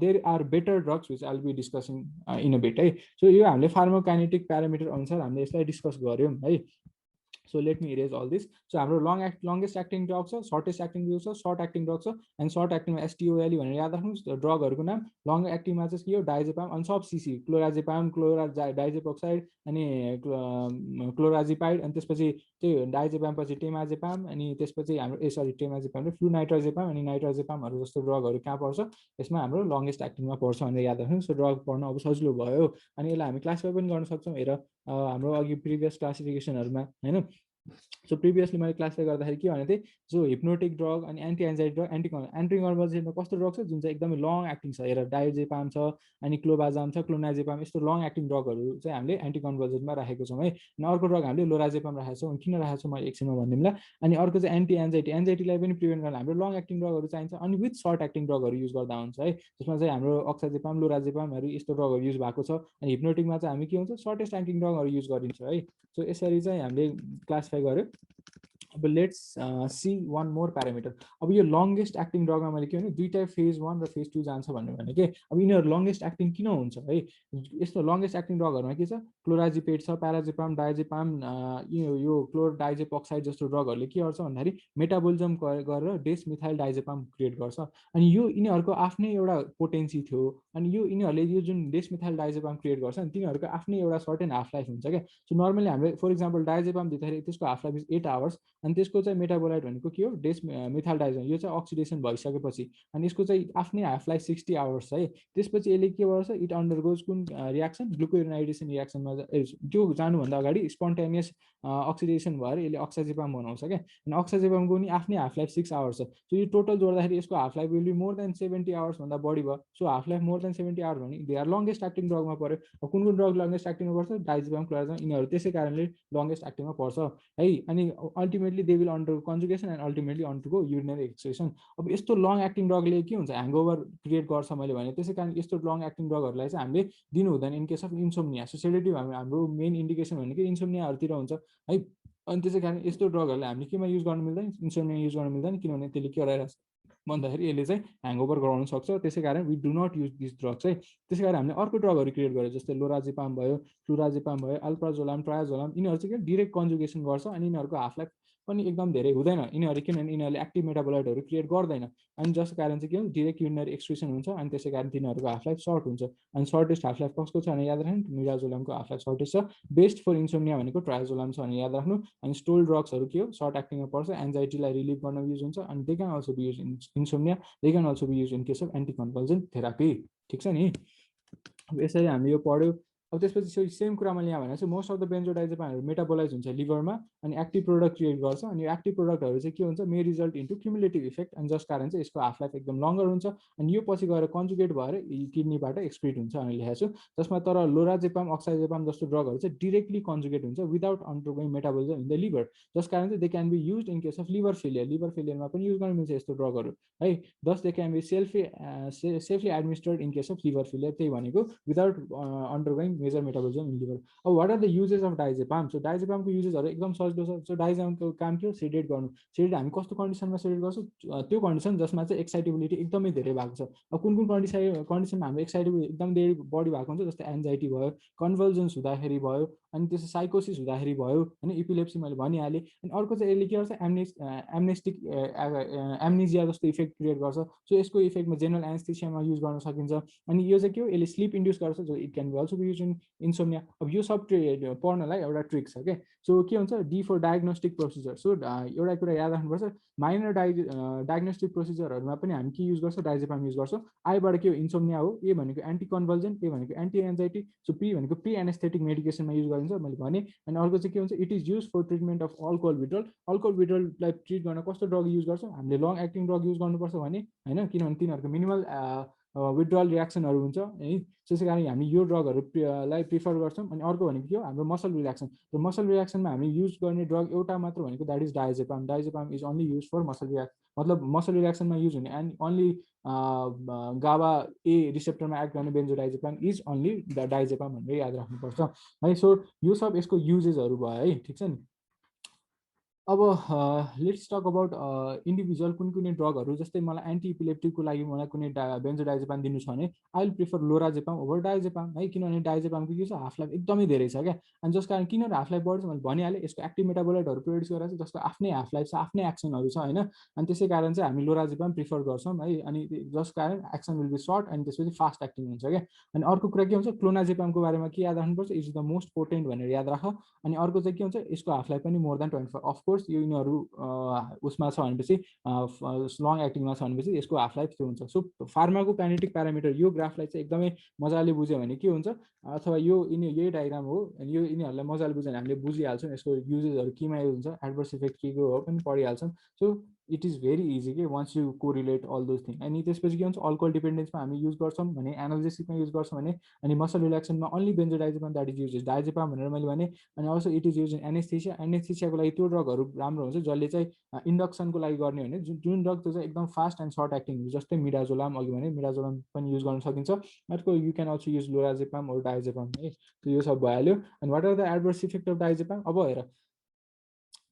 there are better drugs which I will be discussing in a bit है। सो यो हामीले फार्मोकाइनेटिक प्यारामिटर अनुसार हामीले यसलाई डिस्कस गऱ्यौँ है। So let me erase all this. So हाम्रो लङ्गेस्ट एक्टिङ ड्रग छ, सर्टेस्ट एक्टिङ ड्रग छ, सर्ट एक्टिङ ड्रग छ। एन्ड सर्ट एक्टिङमा STOLE भनेर याद राख्नुहोस् ड्रगहरूको नाम। लङ एक्टिङमा चाहिँ के हो, डाइजेपाम अनि सब CC, क्लोराजेपाम, डाइजेपोक्साइड अनि क्लोराजिपाइड, अनि त्यसपछि त्यो डाइजेपाम पछि टेमाजेपाम, अनि त्यसपछि हाम्रो टेमाजेपाम र फ्लुनाइट्राजेपाम अनि नाइट्राजेपामहरू जस्तो ड्रगहरू कहाँ पर्छ, यसमा हाम्रो लङ्गेस्ट एक्टिङमा पर्छ भनेर याद राख्नुहोस्। सो ड्रग पढ्न अब सजिलो भयो अनि यसलाई हामी क्लासिफाई पनि गर्न सक्छौँ। हेर हाम्रो अघि प्रिभियस क्लासिफिकेसनहरूमा होइन। सो प्रिभियसली मैले क्लासिफाई गर्दाखेरि के भनेको थिएँ, जो हिप्नोटिक ड्रग अनि एन्टी एन्जाइटी ड्रग, एन्टी कन्भल्सेन्टमा कस्तो ड्रग छ जुन चाहिँ एकदमै लङ एक्टिङ छ, हेर डाइजेपाम छ अनि क्लोबाजाम छ, क्लोनाजेपाम, यस्तो लङ एक्टिङ ड्रगहरू चाहिँ हामीले एन्टी कन्भल्सेन्टमा राखेको छौँ है। अनि अर्को ड्रग हामीले लोराजेपाम राखेको छौँ। किन राखेको छौँ मैले एकछिनमा भनिदिउँला। अनि अर्को चाहिँ एन्टी एन्जाइटीलाई पनि प्रिभेन्ट गर्न हाम्रो लङ एक्टिङ ड्रगहरू चाहिन्छ अनि विथ सर्ट एक्टिङ ड्रगहरू युज गर्दा हुन्छ है, जसमा चाहिँ हाम्रो अक्साजेपाम, लोराजेपामहरू यस्तो ड्रगहरू युज भएको छ। अनि हिप्नोटिकमा चाहिँ हामी के हुन्छ, सर्टेस्ट एक्टिङ ड्रगहरू युज गरिन्छ है। सो यसरी चाहिँ हामीले क्लासिफाई गर्यो। अब let's see one more parameter. अब यो लङ्गेस्ट एक्टिङ ड्रगमा मैले के भने दुईवटा फेज 1 र फेज 2 जान्छ भने के, अब यिनीहरू लङ्गेस्ट एक्टिङ किन हुन्छ है। यस्तो लङ्गेस्ट एक्टिङ ड्रगहरूमा के छ, क्लोराजिपेट छ, प्याराजेपाम, डाइजेपाम, यो क्लोर डाइजेपोक्साइड जस्तो ड्रगहरूले के गर्छ भन्दाखेरि मेटाबोलिजम गरेर डेस मिथाइल डाइजेपाम क्रिएट गर्छ। अनि यो यिनीहरूको आफ्नै एउटा पोटेन्सी थियो। अनि यो यिनीहरूले यो जुन डेस मिथाइल डाइजेपाम क्रिएट गर्छ नि, तिनीहरूको आफ्नै एउटा सर्टेन हाफ लाइफ हुन्छ क्या। सो नर्मली हामीले फर इक्जाम्पल डाइजेपाम दिँदाखेरि त्यसको हाफ लाइफ इज 8 आवर्स। अनि त्यसको चाहिँ मेटाबोलाइट भनेको के हो, डेस मिथाइल डाइजेपाम, यो चाहिँ अक्सिडेसन भइसकेपछि अनि यसको चाहिँ आफ्नै हाफ लाइफ 60 आवर्स है। त्यसपछि यसले के गर्छ, इट अन्डरगोज कुन रियाक्सन, ग्लुकोराइडेसन रियाक्सनमा त्यो जानुभन्दा अगाडि स्पोन्टेनियस अक्सिडेसन भएर यसले अक्साजेपाम बनाउँछ क्या। अनि अक्साजेपामको नि आफ्नै हाफ लाइफ 6 आवर्स छ। सो यो टोटल जोड्दाखेरि यसको half life will be more than 70 hours भन्दा बढी भयो। So half life more than 70 hours भने दे आर लङ्गेस्ट एक्टिङ ड्रगमा पर्यो। कुन कुन ड्रग लङ्गेस्ट एक्टिङमा पर्छ, डाइजेपाम, क्लोराजेपाम, यिनीहरू त्यसै कारणले लङ्गेस्ट एक्टिङमा पर्छ है। अनि ultimately they will under conjugation and ultimately undergo urinary excretion. अब यस्तो लङ एक्टिङ ड्रगले के हुन्छ, ह्याङओभर क्रिएट गर्छ मैले भने, त्यसै कारण यस्तो लङ एक्टिङ ड्रगहरूलाई चाहिँ हामीले दिनु हुँदैन in case of insomnia. So sedative हाम्रो मेन इन्डिकेसन भनेको इन्सोम्नियाहरूतिर हुन्छ है। अनि त्यसै कारण यस्तो ड्रगहरूलाई हामीले केमा युज गर्नु मिल्दैन, इन्सोम्निया युज गर्नु मिल्दैन, किनभने त्यसले के गराइरहेको छ, भन्दाखेरि यसले चाहिँ ह्याङओभर गराउन सक्छ। त्यसै कारण we do not use this drugs है। त्यसै कारण हामीले अर्को ड्रगहरू क्रिएट गर्यो, जस्तै लोराजिपाम भयो, फ्लुराजिपाम भयो, अल्प्राजोलाम, ट्रायाजोलाम, यिनीहरू चाहिँ के डिरेक्ट कन्जुगेसन गर्छ अनि यिनीहरूको हाफ लाइफ पनि एकदम धेरै हुँदैन यिनीहरू, किनभने यिनीहरूले एक्टिभ मेटाबोलाइटहरू क्रिएट गर्दैन अनि जसको कारण चाहिँ के हुन्छ डिरेक्ट युरिनरी एक्सक्रिसन हुन्छ अनि त्यसै कारण तिनीहरूको हाफ लाइफ सर्ट हुन्छ। अनि सर्टेस्ट हाफ लाइफ कसको छ भने याद राख्नु, मिडाजोलामको हाफ लाइफ सर्टेस्ट छ। बेस्ट फर इन्सोम्निया भनेको ट्रायाजोलाम छ भने याद राख्नु। अनि स्टोल ड्रग्सहरू के हो, सर्ट एक्टिङमा पर्छ, एन्जाइटीलाई रिलिभ गर्न युज हुन्छ अनि they can also be use in insomnia, they can also be use in case of anti convulsant therapy. ठिक छ नि। अब यसरी हामीले यो पढ्यो। अब त्यसपछि सेम कुरा मैले यहाँ भनेको छु, मोस्ट अफ द बेन्जोडाइजेपामहरू मेटाबोलाइज हुन्छ लिभरमा अनि एक्टिभ प्रोडक्ट क्रिएट गर्छ अनि यो एक्टिभ प्रोडक्टहरू चाहिँ के हुन्छ, may result into cumulative effect अनि जस कारण चाहिँ यसको हाफ लाइफ एकदम लङ्गर हुन्छ अनि यो पछि गएर कन्जुगेट भएर किडनीबाट एक्सक्रिट हुन्छ अनि लेखेको छु। जसमा तर लोराजेपाम, अक्साइजेपाम जस्तो ड्रगहरू चाहिँ डिरेक्टली कन्जुगेट हुन्छ without undergoing metabolism in the liver, जस कारण चाहिँ they can be use in case of liver failure. Liver फेलियरमा पनि युज गर्न मिल्छ यस्तो ड्रगहरू है। Thus they can be safely administered in case of liver failure, त्यही भनेको without undergoing major metabolism in liver. अब what are the uses of diazepam? So डाइजेपामको युजेसहरू एकदम सजिलो छ। सो डाइजेपामको काम के हो, सेडेट गर्नु। सेडेट हामी कस्तो कन्डिसनमा सेडेट गर्छौँ, त्यो कन्डिसन जसमा चाहिँ एक्साइटेबिलिटी एकदमै धेरै भएको छ। अब कुन कुन कन्डिसनमा हाम्रो एक्साइटेबिलिटी एकदम धेरै बढी भएको हुन्छ, जस्तै एन्जाइटी भयो, कन्भल्जन्स हुँदाखेरि भयो, अनि त्यसो साइकोसिस हुँदाखेरि भयो होइन, इपिलेप्सी मैले भनिहालेँ। अनि अर्को चाहिँ यसले के गर्छ, एम्नेसिया जस्तो इफेक्ट क्रिएट गर्छ। सो यसको इफेक्टमा जेनरल एनेस्थेसियामा युज गर्न सकिन्छ। अनि यो चाहिँ के हो, यसले स्लिप इन्ड्युस गर्छ, जो it can be also be use in insomnia. अब यो सब पढ्नलाई एउटा ट्रिक छ क्या। सो के हुन्छ, D for diagnostic procedure. So एउटा कुरा याद राख्नुपर्छ, माइनर डायग्नोस्टिक प्रोसिजरहरूमा पनि हामी के युज गर्छौँ, डाइजेपाम युज गर्छौँ। आईबाट के हो, इन्सोम्निया हो, ए भनेको एन्टी कन्भल्जेन्ट, ए भनेको एन्टी एन्जाइटी, सो पी भनेको प्री एनेस्थेटिक मेडिकेसनमा युज गरिन्छ मैले भने। अनि अर्को चाहिँ के हुन्छ, it is use for treatment of alcohol withdrawal. Alcohol विड्रललाई ट्रिट गर्न कस्तो ड्रग युज गर्छौँ हामीले, लङ एक्टिङ ड्रग युज गर्नुपर्छ भने होइन, किनभने तिनीहरूको मिनिमल विड्रल रियाक्सनहरू हुन्छ है। त्यसै कारण हामी यो ड्रगहरूलाई प्रिफर गर्छौँ। अनि अर्को भनेको के हो, हाम्रो मसल रिल्याक्सन। र मसल रियाक्सनमा हामी युज गर्ने ड्रग एउटा मात्र भनेको that is diazepam. Diazepam is only use for muscle मतलब मसल रियाक्सनमा युज हुने एन्ड ओन्ली गाबा ए रिसेप्टरमा एक्ट गर्ने benzodiazepam is only the diazepam भनेर याद राख्नुपर्छ है। सो यो सब यसको युजेसहरू भयो है। ठिक छ नि। अब लेट्स टक अबाउट इन्डिभिजुअल कुन कुनै ड्रगहरू, जस्तै मलाई एन्टी इपिलेप्टिकको लागि मलाई कुनै बेन्जोडाइजेपाम दिनु छ भने I will prefer lorazepam over diazepam है, किनभने डाइजेपामको के छ, हाफ लाइफ एकदमै धेरै छ क्या। अनि जस कारण किन हाफ लाइफ बढ्छ मैले भनिहालेँ, यसको एक्टिभ मेटाबोलाइटहरू प्रोड्युस गरेर जसको आफ्नै हाफ लाइफ छ, आफ्नै एक्सनहरू छ होइन। अनि त्यसै कारण चाहिँ हामी लोराजेपाम प्रिफर गर्छौँ है। अनि जस कारण एक्सन विल बी सर्ट अनि त्यसपछि फास्ट एक्टिङ हुन्छ क्या। अनि अर्को कुरा के हुन्छ, क्लोनाजेपामको बारेमा के याद राख्नुपर्छ, इज द मोस्ट पोटेन्ट भनेर याद राख। अनि अर्को चाहिँ के हुन्छ, यसको हाफ लाइफ पनि मोर देन 24। अफकोर्स यो यिनीहरू उसमा छ भनेपछि लङ एक्टिङमा छ भनेपछि यसको हाफ लाइफ त्यो हुन्छ। सो फार्माको काइनेटिक प्यारामिटर यो ग्राफलाई चाहिँ एकदमै मजाले बुझ्यो भने के हुन्छ, अथवा यो यही डायग्राम हो अनि यो यिनीहरूलाई मजाले बुझ्यो भने हामीले बुझिहाल्छौँ यसको युजेसहरू केमा युज हुन्छ, एडभर्स इफेक्ट के हो पनि पढिहाल्छौँ। So it is very easy के once you correlate all those thing. अनि त्यसपछि के हुन्छ, अल्कोहल डिपेन्डेन्समा हामी युज गर्छौँ भने, एनाल्जेसिकमा युज गर्छौँ भने, अनि मसल रिल्याक्सनमा only benzodiazepam that is use is diazepam भनेर मैले भने। अनि also it is use in anaesthesia. एनेस्थेसियाको लागि त्यो ड्रगहरू राम्रो हुन्छ जसले चाहिँ इन्डक्सनको लागि गर्ने भने जुन ड्रग त्यो चाहिँ एकदम फास्ट एन्ड सर्ट एक्टिङ हुन्छ, जस्तै मिडाजोलाम, अघि भने मिडाजोलाम पनि युज गर्न सकिन्छ। अर्को you can also use lorazepam और डाइजेपाम है। यो सब भइहाल्यो। अनि what are the adverse effect of diazepam? अब हेर,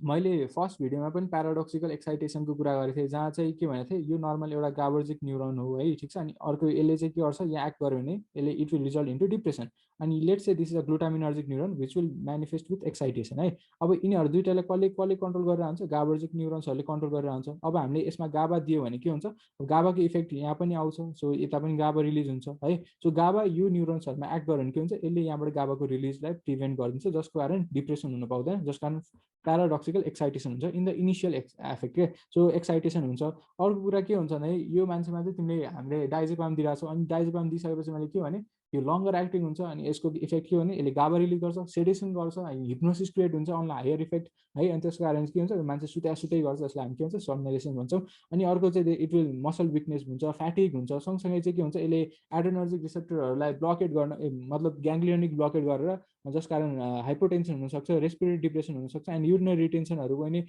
मैले फर्स्ट भिडियोमा पनि प्याराडोक्सिकल एक्साइटेसनको कुरा गरेको थिएँ, जहाँ चाहिँ के भनेको थिएँ, यो नर्मल एउटा गाबर्जिक न्युरोन हो है। ठिक छ। अनि अर्को यसले चाहिँ के गर्छ, यहाँ एक्ट गर्यो भने यसले it will result into depression. अनि let's say this is a glutaminergic neuron which will manifest with excitation है। अब यिनीहरू दुइटालाई कसले कन्ट्रोल गरेर हुन्छ, गाबर्जिक न्युरोन्सहरूले कन्ट्रोल गरेर हुन्छ। अब हामीले यसमा गाबा दियो भने के हुन्छ, गाबाको इफेक्ट यहाँ पनि आउँछ। सो यता पनि गाबा रिलिज हुन्छ है। सो गाबा यो न्युरोन्सहरूमा एक्ट गर्यो भने के हुन्छ, यसले यहाँबाट गाबाको रिलिजलाई प्रिभेन्ट गरिदिन्छ, जसको कारण डिप्रेसन हुन पाउँदैन, जस कारण प्याराडोक्सिकल एक्साइटेसन हुन्छ इन द इनिसियल एफेक्ट के। सो एक्साइटेसन हुन्छ। अर्को कुरा के हुन्छ भने, यो मान्छेमा चाहिँ तिमीले हामीले डाइजेपाम दिइरहेको छौ, अनि डाइजेपाम दिइसकेपछि मैले के भने यो लङ्गर एक्टिङ हुन्छ। अनि यसको इफेक्ट के हो भने, यसले गाबा रिलिज गर्छ, सेडेसन गर्छ, हिप्नोसिस क्रिएट हुन्छ अन हायर इफेक्ट है। अनि त्यसको कारण के हुन्छ, मान्छे सुतै गर्छ, जसलाई हामी के भन्छ, समनाइजेसन भन्छौँ। अनि अर्को चाहिँ इट विल मसल विकनेस हुन्छ, फ्याटिक हुन्छ। सँगसँगै चाहिँ के हुन्छ, यसले एड्रेनर्जिक रिसेप्टरहरूलाई ब्लकेट गर्न, मतलब ग्याङ्ग्लियोनिक ब्लकेट गरेर जस कारण हाइपोटेन्सन हुनसक्छ, रेस्पिरेटरी डिप्रेसन हुनसक्छ एन्ड युरिनरी रिटेन्सनहरू पनि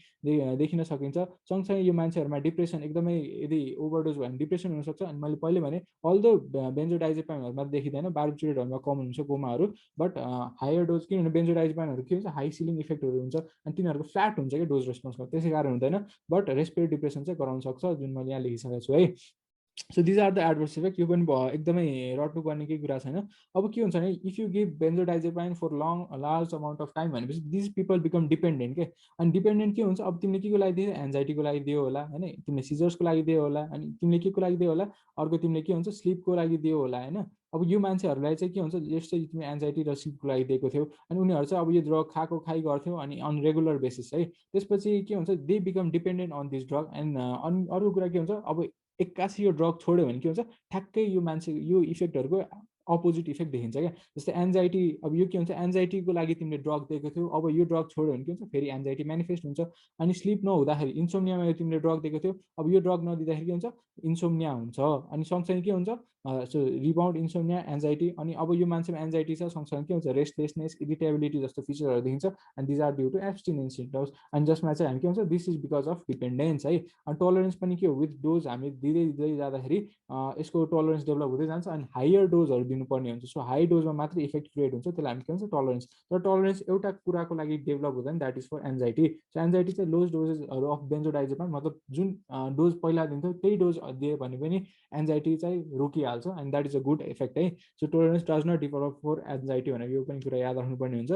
देखिन सकिन्छ। सँगसँगै यो मान्छेहरूमा डिप्रेसन एकदमै यदि ओभरडोज भयो भने डिप्रेसन हुनसक्छ। अनि मैले पहिले भने अल्दो बेन्जोडाइजेपाइनहरूमा देखिँदैन, बार्बिट्युरेटहरूमा कमन हुन्छ कोमाहरू, बट हायर डोज किनभने बेन्जोडाइजेपाइनहरू के हुन्छ हाई सिलिङ इफेक्टहरू हुन्छ अनि तिनीहरूको फ्ल्याट हुन्छ कि डोज रेस्पोन्सको, त्यसै कारण हुँदैन। बट रेस्पिरेटरी डिप्रेसन चाहिँ गराउन सक्छ, जुन मैले यहाँ लेखिसकेको छु है। So these are the adverse effect. यो पनि एकदमै रट्नुपर्ने केही कुरा छैन। अब के हुन्छ भने if you give benzodiazepine for large amount of time भनेपछि दिज पिपल बिकम डिपेन्डेन्ट के। अनि डिपेन्डेन्ट के हुन्छ, अब तिमीले के को लागि दियो, एन्जाइटीको लागि दियो होला होइन, तिमीले सिजर्सको लागि दियो होला, अनि तिमीले के को लागि दियो होला, अर्को तिमीले के हुन्छ स्लिपको लागि दियो होला होइन। अब यो मान्छेहरूलाई चाहिँ के हुन्छ, जस्तै तिमी एन्जाइटी र स्लिपको लागि दिएको थियौ अनि उनीहरू चाहिँ अब यो ड्रग खाएको खाइ गर्थ्यो अनि अन रेगुलर बेसिस है, त्यसपछि के हुन्छ they become dependent on this drug. And अनि अर्को कुरा के हुन्छ, अब एक्कासी यो ड्रग छोड्यो भने के हुन्छ, ठ्याक्कै यो मान्छे यो इफेक्टहरूको अपोजिट इफेक्ट देखिन्छ क्या। जस्तै एन्जाइटी, अब यो के हुन्छ, एन्जाइटीको लागि तिमीले ड्रग दिएको थियौ, अब यो ड्रग छोड्यो भने के हुन्छ, फेरि एन्जाइटी मेनिफेस्ट हुन्छ। अनि स्लिप नहुँदाखेरि इन्सोम्नियामा तिमीले ड्रग दिएको थियौ, अब यो ड्रग नदिँदाखेरि के हुन्छ, इन्सोम्निया हुन्छ। अनि सँगसँगै के हुन्छ, सो रिबाउन्ड, इन्सोम्निया, एन्जाइटी। अनि अब यो मान्छेमा एन्जाइटी छ, सँगसँगै के हुन्छ, रेस्टलेसनेस, इरिटेबिलिटी जस्तो फिचरहरू देखिन्छ। And these are due to abstinence symptoms. अनि जसमा चाहिँ हामी के हुन्छ, this is because of dependence है। अनि टलरेन्स पनि के हो, विथ डोज हामी दिँदै जाँदाखेरि यसको टलरेन्स डेभलप हुँदै जान्छ अनि हायर डोजहरू दिनुपर्ने हुन्छ। सो हाई डोजमा मात्रै इफेक्ट क्रिएट हुन्छ, त्यसलाई हामी के भन्छ, टलरेन्स। तर टलरेन्स एउटा कुराको लागि डेभलप हुँदैन, that is for anxiety. So anxiety चाहिँ लोज डोजेसहरू अफ बेन्जोडाइजेपाइन, मतलब जुन डोज पहिला दिन्थ्यो त्यही डोज दियो भने पनि एन्जाइटी चाहिँ रोकिहाल्छ and that is a good effect है। So tolerance does not develop for anxiety भनेर यो पनि कुरा याद राख्नुपर्ने हुन्छ।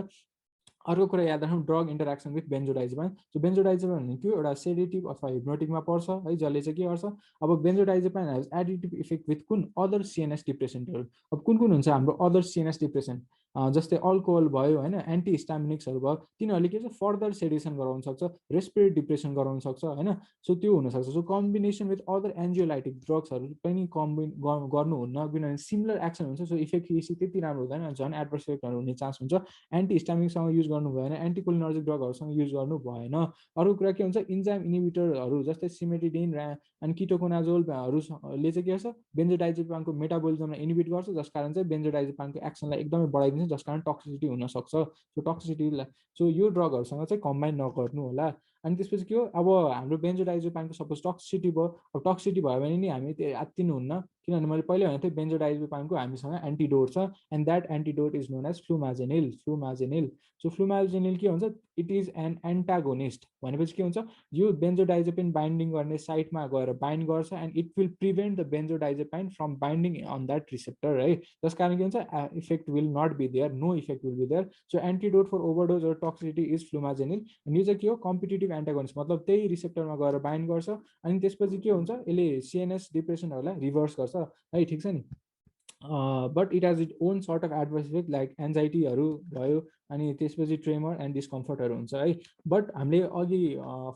अर्को कुरा याद राख्नु, ड्रग इन्टरेक्सन विथ बेन्जोडाइजेपाइन। सो बेन्जोडाइजेपाइन भनेको एउटा सेडेटिभ अथवा हिप्नोटिकमा पर्छ है, जसले चाहिँ के गर्छ, अब बेन्जोडाइजेपाइन हेज एडिटिभ इफेक्ट विथ कुन अदर सिएनएस डिप्रेसेन्टहरू। अब कुन कुन हुन्छ हाम्रो अदर सिएनएस डिप्रेसन, जस्तै अल्कोहल भयो होइन, एन्टिहिस्टामिनिक्सहरू भयो, तिनीहरूले के छ, फर्दर सेडेसन गराउन सक्छ, रेस्पिरेटरी डिप्रेसन गराउन सक्छ होइन। सो त्यो हुनसक्छ। सो कम्बिनेसन विथ अदर एन्जियोलाइटिक ड्रग्सहरू पनि गर्नुहुन्न, किनभने सिमिलर एक्सन हुन्छ। सो इफेक्ट त्यति राम्रो हुँदैन, झन् एडभर्स इफेक्टहरू हुने चान्स हुन्छ। एन्टिहिस्टामिनिकसँग युज गर्नु भएन, एन्टिकोलिनर्जिक ड्रगहरूसँग युज गर्नु भएन। अर्को कुरा के हुन्छ, इन्जाइम इनिबिटरहरू जस्तै सिमेटिडिन अनि किटोकोनाजोलहरूले चाहिँ के गर्छ, बेन्जोडाइजेपाइनको मेटाबोलिजमलाई इनिबिट गर्छ, जस कारण चाहिँ बेन्जोडाइजेपाइनको एक्सनलाई एकदमै बढाइदिन्छ, जस कारण टक्सिसिटी हुनसक्छ। सो टक्सिसिटीलाई, सो यो ड्रगहरूसँग चाहिँ कम्बाइन नगर्नु होला। अनि त्यसपछि के हो, अब हाम्रो बेन्जोडाइजेपाइनको सपोज टक्सिसिटी भयो, अब टक्सिसिटी भयो भने नि हामी त्यो आत्तिनुहुन्न, किनभने मैले पहिला भनेको थिएँ बेन्जोडाइजेपाइनको हामीसँग एन्टिडोट छ and that antidote is known as flumazenil. So flumazenil के हुन्छ, इट इज एन एन्टागोनिस्ट भनेपछि के हुन्छ, यो बेन्जोडाइजेपिन बाइन्डिङ गर्ने साइटमा गएर बाइन्ड गर्छ and it will prevent the benzodiazepine from binding on that receptor है। जस कारण के हुन्छ, effect will not be there, no effect will be there. So antidote for overdose or toxicity is flumazenil. अनि यो चाहिँ के हो, कम्पिटिटिभ एन्टागोनिस्ट, मतलब त्यही रिसेप्टरमा गएर बाइन्ड गर्छ अनि त्यसपछि के हुन्छ, यसले सिएनएस डिप्रेसनहरूलाई रिभर्स गर्छ है, ठिक छ नि। But it has its own sort of adverse effect like एन्जाइटीहरू भयो अनि त्यसपछि ट्रेमर एन्ड डिस्कम्फर्टहरू हुन्छ है। बट हामीले अघि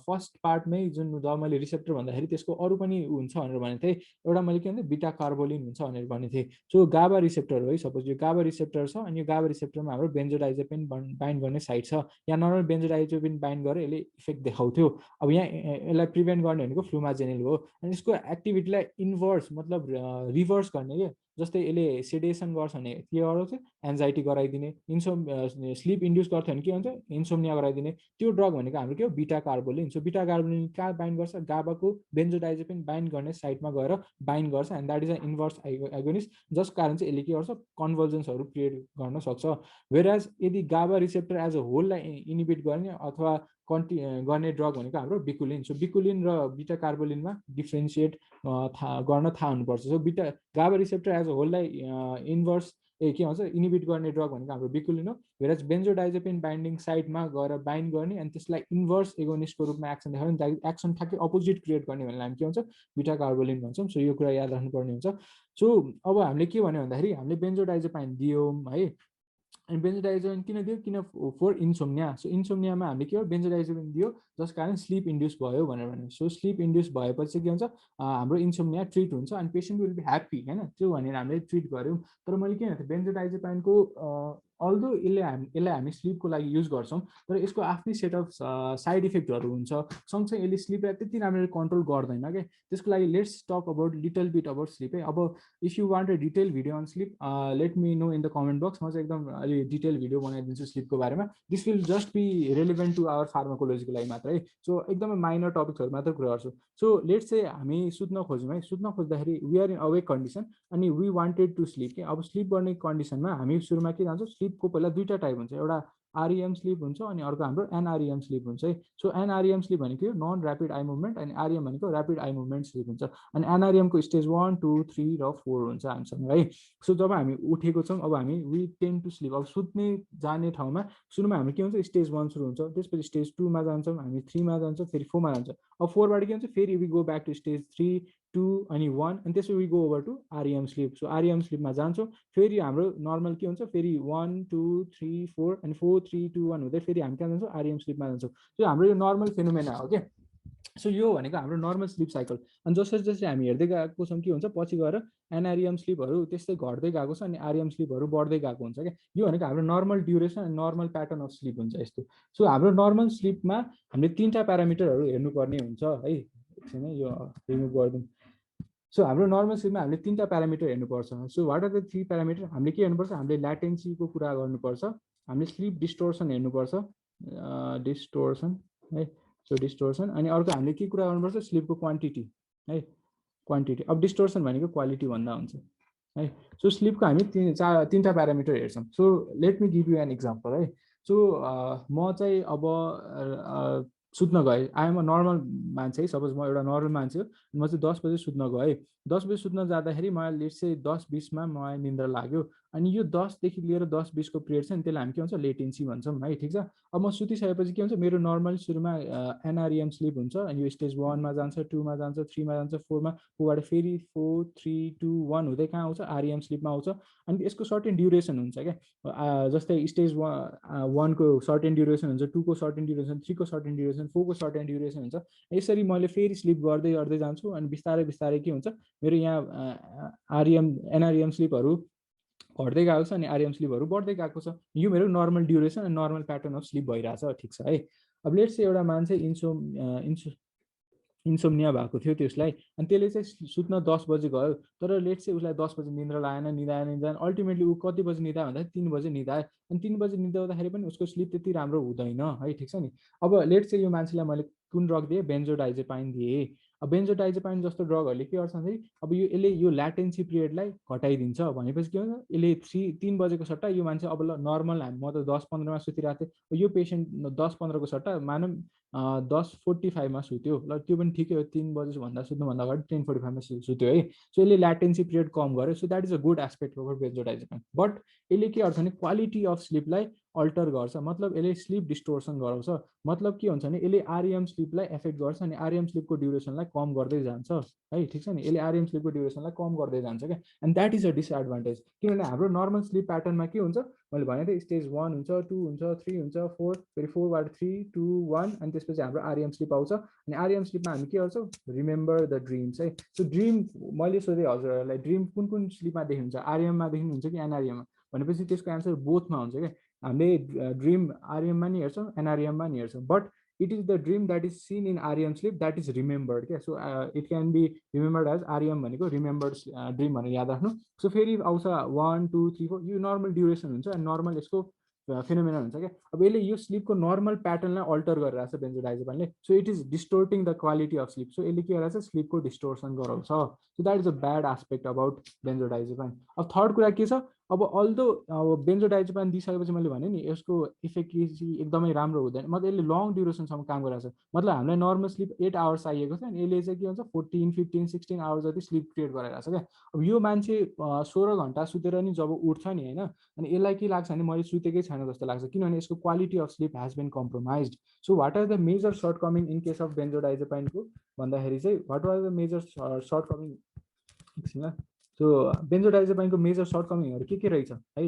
फर्स्ट पार्टमै जुन जब मैले रिसेप्टर भन्दाखेरि त्यसको अरू पनि हुन्छ भनेर भनेको थिएँ, एउटा मैले के भन्थेँ, बिटा कार्बोलिन हुन्छ भनेर भनेको थिएँ। सो गाबा रिसेप्टर हो है, सपोज यो गाबा रिसेप्टर छ अनि यो गाबा रिसेप्टरमा हाम्रो बेन्जोडाइजेपिन बाइन्ड गर्ने साइट छ, यहाँ नर्मल बेन्जोडाइजेपिन बाइन्ड गरेर यसले इफेक्ट देखाउँथ्यो। अब यहाँ यसलाई प्रिभेन्ट गर्ने भनेको फ्लुमाजेनिल हो अनि यसको एक्टिभिटीलाई इन्भर्स मतलब रिभर्स गर्ने के, जस्तै यसले सेडेसन गर्छ भने के गराउँछ, एन्जाइटी गराइदिने, स्लिप इन्ड्युस गर्थ्यो भने के हुन्छ, इन्सोम्निया गराइदिने। त्यो ड्रग भनेको हाम्रो के हो, बिटा कार्बोलिन। सो बिटा कार्बोलिन कहाँ बाइन्ड गर्छ, गाबाको बेन्जोडाइजेपिन बाइन्ड गर्ने साइटमा गएर बाइन्ड गर्छ and that is a inverse agonist, जस कारण चाहिँ यसले के गर्छ, कन्भर्जन्सहरू क्रिएट गर्न सक्छ। वेराज यदि गाबा रिसेप्टर एज अ होललाई इनिबिट गर्ने अथवा गर्ने ड्रग भनेको हाम्रो बिकुलिन। सो बिकुलिन र बिटा कार्बोलिनमा डिफ्रेन्सिएट गर्न थाहा हुनुपर्छ। So GABA receptor as a होललाई इन्भर्स के भन्छ, इनिबिट गर्ने ड्रग भनेको हाम्रो बिकुलिन हो। वेराज बेन्जोडाइजेपिन बाइन्डिङ साइटमा गएर बाइन्ड गर्ने अनि त्यसलाई इन्भर्स एगोनिस्टको रूपमा एक्सन देखाउने, एक्सन ठ्याक्कै अपोजिट क्रिएट गर्ने भनेर हामी के भन्छ, बिटा कार्बोलिन भन्छौँ। सो यो कुरा याद राख्नुपर्ने हुन्छ। सो अब हामीले के भन्यो भन्दाखेरि हामीले बेन्जोडाइजेपाइन दियौँ है, अनि बेन्जोडाइजेपिन किन दियो, किन फर इन्सोम्निया। सो इन्सोम्नियामा हामीले के हो, बेन्जोडाइजेपिन दियो जस कारण स्लिप इन्ड्युस भयो भनेर भन्यो। सो स्लिप इन्ड्युस भएपछि के हुन्छ हाम्रो इन्सोम्निया ट्रिट हुन्छ अनि पेसेन्ट विल बी ह्याप्पी हैन, त्यो भनेर हामीले ट्रिट गऱ्यौँ। तर मैले के भनेको थिएँ बेन्जोडाइजेपाइनको अल्दो यसलाई हामी स्लिपको लागि युज गर्छौँ तर यसको आफ्नै सेट अफ साइड इफेक्टहरू हुन्छ, सँगसँगै यसले स्लिपलाई त्यति राम्ररी कन्ट्रोल गर्दैन क्या। त्यसको लागि let's talk about little bit about sleep है। अब if you want a detail video on sleep let me know in the comment box, म चाहिँ एकदम अलि डिटेल भिडियो बनाइदिन्छु स्लिपको बारेमा। This will just be relevant to our फार्माकोलोजीको लागि मात्र है। सो एकदमै माइनर टपिक्सहरू मात्र कुरा गर्छु। सो लेट्स चाहिँ हामी सुत्न खोज्यौँ है, सुत्न खोज्दाखेरि we are in awake condition अनि वी वान्टेड टु स्लिप के। अब स्लिप गर्ने कन्डिसनमा हामी सुरुमा के जान्छौँ, स्लिपको पहिला दुईवटा टाइप हुन्छ, एउटा आरइएम स्लिप हुन्छ अनि अर्को हाम्रो एनआरइएम स्लिप हुन्छ है। सो एनआरइएम स्लिप भनेको नन ऱ्यापिड आई मुभमेन्ट अनि आरइएम भनेको ऱ्यापिड आई मुभमेन्ट स्लिप हुन्छ। अनि एनआरइएमको स्टेज 1, 2, 3 र 4 हुन्छ हामीसँग है। सो जब हामी उठेको छौँ अब हामी वी टेन टु स्लिप, अब सुत्ने जाने ठाउँमा सुरुमा हामी के हुन्छ स्टेज 1 सुरु हुन्छ, त्यसपछि स्टेज 2 मा जान्छौँ, हामी 3 मा जान्छौँ, फेरि 4 मा जान्छौँ। अब 4 बाट के हुन्छ फेरि we go back to stage 3, 2 अनि 1 अनि त्यसपछि we go over to REM sleep. So REM स्लिपमा जान्छौँ, फेरि हाम्रो नर्मल के हुन्छ फेरि 1, 2, 3, 4 अनि 4, 3, 2, 1 हुँदै फेरि हामी कहाँ जान्छौँ आरइएम स्लिपमा जान्छौँ। त्यो हाम्रो यो नर्मल फेनोमेना हो क्या। सो यो भनेको हाम्रो नर्मल स्लिप साइकल। अनि जसरी जसरी हामी हेर्दै गएको छौँ के हुन्छ पछि गएर एनआरइएम स्लिपहरू त्यस्तै घट्दै गएको छ अनि आरइएम स्लिपहरू बढ्दै गएको हुन्छ क्या। यो भनेको हाम्रो नर्मल ड्युरेसन अनि नर्मल प्याटर्न अफ स्लिप हुन्छ यस्तो। सो हाम्रो नर्मल स्लिपमा हामीले 3टा प्यारामिटरहरू हेर्नुपर्ने हुन्छ है। एकछिन है यो रिमुभ गरिदिउँ। सो हाम्रो नर्मल स्लिपमा हामीले 3टा प्यारामिटर हेर्नुपर्छ। So what are the 3 parameter, हामीले के हेर्नुपर्छ, हामीले ल्याटेन्सीको कुरा गर्नुपर्छ, हामीले स्लिप डिस्टोर्सन हेर्नुपर्छ, डिस्टोर्सन है। सो डिस्टोर्सन अनि अर्को हामीले के कुरा गर्नुपर्छ स्लिपको क्वान्टिटी है, क्वान्टिटी। अब डिस्टोर्सन भनेको क्वालिटी भन्दा हुन्छ है। सो स्लिपको हामी 3टा प्यारामिटर हेर्छौँ। So let me give you an example है। सो म चाहिँ अब सुत्न गएँ, आइएम अ नर्मल मान्छे है, सपोज म एउटा नर्मल मान्छे हो, म चाहिँ 10 बजे सुत्न गएँ। 10 बजे सुत्न जाँदाखेरि मलाई लेट्स चाहिँ 10:20 मा मलाई निन्द्रा लाग्यो अनि यो 10 देखि लिएर 10:20 को पिरियड छ नि त्यसलाई हामी के भन्छ लेटेन्सी भन्छौँ है, ठिक छ। अब म सुतिसकेपछि के हुन्छ मेरो नर्मल सुरुमा एनआरइएम स्लिप हुन्छ अनि यो स्टेज 1 मा जान्छ, 2 मा जान्छ, 3 मा जान्छ, 4 मा, ऊबाट फेरि 4, 3, 2, 1 हुँदै कहाँ आउँछ आरइएम स्लिपमा आउँछ। अनि यसको सर्टेन ड्युरेसन हुन्छ क्या, जस्तै स्टेज 1 को सर्टेन ड्युरेसन हुन्छ, 2 को सर्टेन ड्युरेसन, 3 को सर्टेन ड्युरेसन, 4 को सर्टेन ड्युरेसन हुन्छ। यसरी मैले फेरि स्लिप गर्दै गर्दै जान्छु अनि बिस्तारै बिस्तारै के हुन्छ मेरो यहाँ आरइएम एनआरइएम स्लिपहरू घट्दै गएको छ अनि आरइएम स्लिपहरू बढ्दै गएको छ। यो मेरो नर्मल ड्युरेसन अनि नर्मल प्याटर्न अफ स्लिप भइरहेछ, ठिक छ है। अब लेट्स चाहिँ एउटा मान्छे इन्सोम्निया भएको थियो त्यसलाई अनि त्यसले चाहिँ सुत्न 10 बजे गयो तर लेट्स चाहिँ उसलाई 10 बजे निद्रा लागेन, निदाएन अल्टिमेटली ऊ कति बजे निदायो भन्दा 3 बजे निदायो अनि 3 बजे निदाउँदाखेरि पनि उसको स्लिप त्यति राम्रो हुँदैन है, ठिक छ नि। अब लेट्स चाहिँ यो मान्छेलाई मैले कुन ड्रग दिएँ बेन्जोडाइजेपाइन दिएँ। अब बेन्जोडाइजेपाइन जस्तो ड्रगहरूले के गर्छ भन्दाखेरि अब यसले यो ल्याटेन्सी पिरियडलाई घटाइदिन्छ भनेपछि के हुन्छ यसले 3 बजेको सट्टा यो मान्छे अब नर्मल म त 10:15 मा सुतिरहेको थिएँ, यो पेसेन्ट 10:15 को सट्टा मानौँ 10:45 मा सुत्यो, ल त्यो पनि ठिकै हो, 3 बजे भन्दा सुत्नुभन्दा अगाडि 10:45 मा सुत्यो है। सो यसले ल्याटेन्सी पिरियड कम गर्यो। So that is a good aspect of benzodiazepine. But यसले के गर्छ भने क्वालिटी अफ स्लिपलाई अल्टर गर्छ, मतलब यसले स्लिप डिस्टोर्सन गराउँछ। मतलब के हुन्छ भने यसले आरइएम स्लिपलाई एफेक्ट गर्छ अनि आरइएम स्लिपको ड्युरेसनलाई कम गर्दै जान्छ है, ठिक छ नि। यसले आरइएम स्लिपको ड्युरेसनलाई कम गर्दै जान्छ क्या and that is a disadvantage. किनभने हाम्रो नर्मल स्लिप प्याटर्नमा के हुन्छ मैले भने थिएँ स्टेज 1 हुन्छ, 2 हुन्छ, 3 हुन्छ, 4 फेरि 4 बाट 3, 2, 1 अनि त्यसपछि हाम्रो आरइएम स्लिप आउँछ अनि आरइएम स्लिपमा हामी के गर्छौँ रिमेम्बर द ड्रिम्स है। सो ड्रिम मैले सोधेँ हजुरहरूलाई ड्रिम कुन कुन स्लिपमा देखिन्छ, आरइएममा देखिनुहुन्छ कि एनआरइएममा भनेपछि त्यसको एन्सर बोथमा हुन्छ क्या। हामीले ड्रिम आरइएममा नि हेर्छौँ एनआरइएममा नि हेर्छौँ but it is the dream that is seen in REM sleep that is remembered क्या। so it can be remembered as REM भनेको remembered dream भनेर याद राख्नु। सो फेरि आउँछ 1, 2, 3, 4 यो नर्मल ड्युरेसन हुन्छ अनि नर्मल यसको फिनोमेना हुन्छ क्या। अब यसले यो स्लिपको नर्मल प्याटर्नलाई अल्टर गरिरहेको छ बेन्जोडाइजेपाइनले। So it is distorting the quality of sleep. So यसले के गरिरहेको छ स्लिपको डिस्टोर्सन गराउँछ। So that is a bad aspect about benzodiazepine. अब थर्ड कुरा के छ, अब अल्दो अब बेन्जोडाइजेपाइन दिइसकेपछि मैले भने नि यसको इफेक्टिभिटी एकदमै राम्रो हुँदैन, मतलब यसले लङ ड्युरेसनसम्म काम गरिरहेको छ। मतलब हामीलाई नर्मल स्लिप 8 आवर्स चाहिएको छ अनि यसले चाहिँ के भन्छ 14, 15, 16 आवर्स जति स्लिप क्रिएट गराइरहेको छ क्या। अब यो मान्छे 16 घन्टा सुतेर नि जब उठ्छ नि होइन अनि यसलाई के लाग्छ भने मैले सुतेकै छैन जस्तो लाग्छ किनभने यसको quality of sleep has been compromised. So what are the major shortcoming in case of बेन्जोडाइजेपाइनको भन्दाखेरि चाहिँ what are the major shortcoming एकछिन ल। सो बेन्जोडाइजेपाइनको मेजर सर्टकमिङहरू के रहेछ है।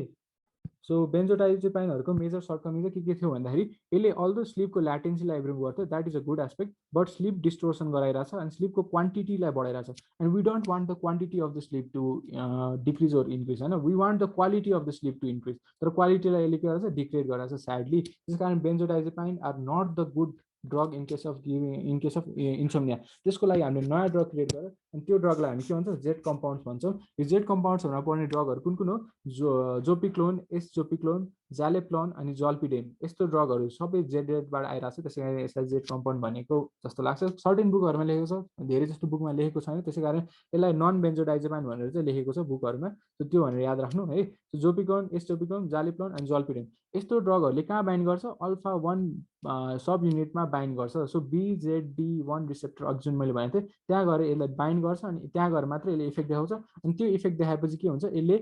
सो बेन्जोडाइजेपाइनहरूको मेजर सर्टकमिङ चाहिँ के थियो भन्दाखेरि यसले अल्दो स्लिपको ल्याटेन्सीलाई इम्प्रुभ गर्थ्यो, that is a good aspect, but sleep distortion गराइरहेछ अनि स्लिपको क्वान्टिटीलाई बढाइरहेछ। And we don't want the quantity of the sleep to decrease or increase होइन, we want the quality of the sleep to increase, तर क्वालिटीलाई यसले के गरेछ डिग्रेड गराइरहेछ स्याडली। त्यस कारण benzodiazepine are not the good drug in case of insomnia. त्यसको लागि हामीले नयाँ ड्रग क्रिएट गरेर अनि त्यो ड्रगलाई हामी के भन्छौँ जेड कम्पाउन्ड्स भन्छौँ। यो जेड कम्पाउन्ड्सहरूमा पर्ने ड्रगहरू कुन कुन हो, जोपिक्लोन, एसजोपिक्लोन, जालेप्लोन अनि जल्पिडेम, यस्तो ड्रगहरू सबै जेडबाट आइरहेको छ, त्यसै कारण यसलाई जेड कम्पाउन्ड भनेको जस्तो लाग्छ। सर्टेन बुकहरूमा लेखेको छ, धेरै जस्तो बुकमा लेखेको छैन, त्यसै कारण यसलाई नन बेन्जोडाइजेपाइन भनेर चाहिँ लेखेको छ बुकहरूमा, त्यो भनेर याद राख्नु है। जोपिक्लोन, एसजोपिक्लोन, जालेप्लोन अनि जल्पिडेम यस्तो ड्रगहरूले कहाँ बाइन्ड गर्छ, अल्फा 1 सब युनिटमा बाइन्ड गर्छ। सो BZD1 रिसेप्टर अघि जुन मैले भनेको थिएँ त्यहाँ गएर यसलाई बाइन्ड गर्छ अनि त्यहाँ गएर मात्र यसले इफेक्ट देखाउँछ। अनि त्यो इफेक्ट देखाएपछि के हुन्छ, यसले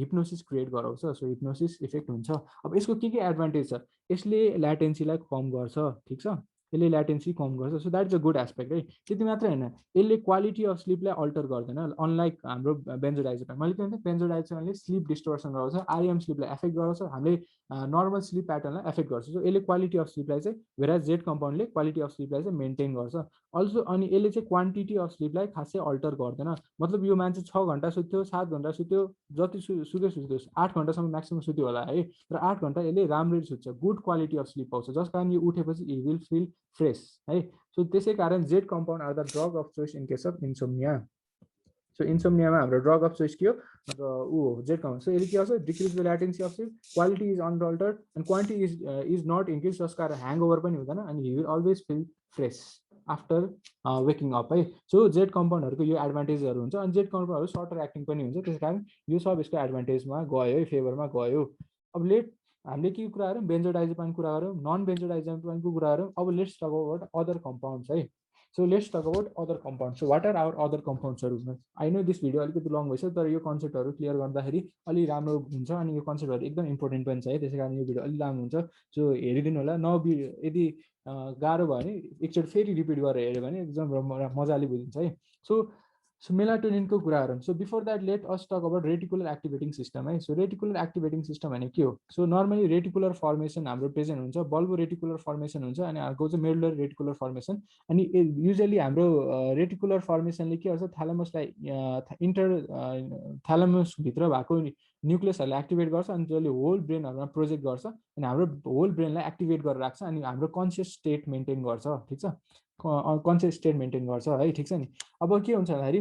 हिप्नोसिस क्रिएट गराउँछ। सो हिप्नोसिस इफेक्ट हुन्छ। अब यसको के एडभान्टेज छ, यसले ल्याटेन्सीलाई कम गर्छ, ठिक छ, यसले ल्याटेन्सी कम गर्छ। So that is a good aspect है। त्यति मात्रै होइन, यसले क्वालिटी अफ स्लिपलाई अल्टर गर्दैन, अनलाइक हाम्रो बेन्जोडाइजेपाइन। मैले के भन्छ, बेन्जोडाइजेपाइनले स्लिप डिस्टोर्सन गराउँछ, REM स्लिपलाई एफेक्ट गराउँछ, हामीले नर्मल स्लिप प्याटर्नलाई एफेक्ट गर्छ। सो यसले क्वालिटी अफ स्लिपलाई चाहिँ, वेराज जेड कम्पाउन्डले क्वालिटी अफ स्लिपलाई चाहिँ मेन्टेन गर्छ अल्सो। अनि यसले चाहिँ क्वान्टिटी अफ स्लिपलाई खासै अल्टर गर्दैन। मतलब यो मान्छे 6 घन्टा सुत्यो, 7 घन्टा सुत्यो, जति सुत्योस् 8 घन्टासम्म म्याक्सिमम सुत्यो होला है, तर 8 घन्टा यसले राम्ररी सुत्छ, गुड क्वालिटी अफ स्लिप पाउँछ, जस कारण यो उठेपछि इ विल फिल फ्रेस है। सो त्यसै कारण Z compound are the drug of choice in case of insomnia. So इन्सोम्नियामा हाम्रो ड्रग अफ चोइस के हो, ऊ जेड कम्पाउन्ड। सो यसले के गर्छ, decrease the latency of sleep, quality is unaltered and quantity is not increase, जस कारण ह्याङओभर पनि हुँदैन अनि he will always feel fresh after waking up है। सो जेड कम्पाउन्डहरूको यो एडभान्टेजहरू हुन्छ। अनि जेड कम्पाउन्डहरू सर्टर एक्टिङ पनि हुन्छ, त्यस कारण यो सब यसको एडभान्टेजमा गयो है, फेभरमा गयो। अब हामीले के कुरा गऱ्यौँ, बेन्जोडाइजेपाइन कुरा गऱ्यौँ, नन बेन्जोडाइजेपाइनको कुरा गऱ्यौँ। अब let's talk about other compounds है। So let's talk about other compounds. So what are our other compounds? I know this video अलिकति लङ भइसक्यो, तर यो कन्सेप्टहरू क्लियर गर्दाखेरि अलि राम्रो हुन्छ अनि यो कन्सेप्टहरू एकदम इम्पोर्टेन्ट पनि छ है, त्यसै कारण यो भिडियो अलि लामो हुन्छ। सो हेरिदिनु होला, यदि गाह्रो भयो भने एकचोटि फेरि रिपिट गरेर हेऱ्यो भने एकदम मजाले बुझिन्छ है। सो मेलाटोनिनको कुरा गरौँ। So before that let us talk about reticular activating system है। सो रेटिकुलर एक्टिभेटिङ सिस्टम भने के हो, सो नर्मली रेटिकुलर फर्मेसन हाम्रो प्रेजेन्ट हुन्छ, बल्बो रेटिकुलर फर्मेसन हुन्छ अनि अर्को चाहिँ मेडुलर रेटिकुलर फर्मेसन। अनि युजली हाम्रो रेटिकुलर फर्मेसनले के गर्छ, थ्यालेमसलाई थ्यालेमसभित्र भएको न्युक्लियसहरूलाई एक्टिभेट गर्छ अनि त्यसले होल ब्रेनहरूमा प्रोजेक्ट गर्छ अनि हाम्रो होल ब्रेनलाई एक्टिभेट गरेर राख्छ अनि हाम्रो कन्सियस स्टेट मेन्टेन गर्छ, ठिक छ, कन्सियस स्टेट मेन्टेन गर्छ है, ठिक छ नि। अब के हुन्छ भन्दाखेरि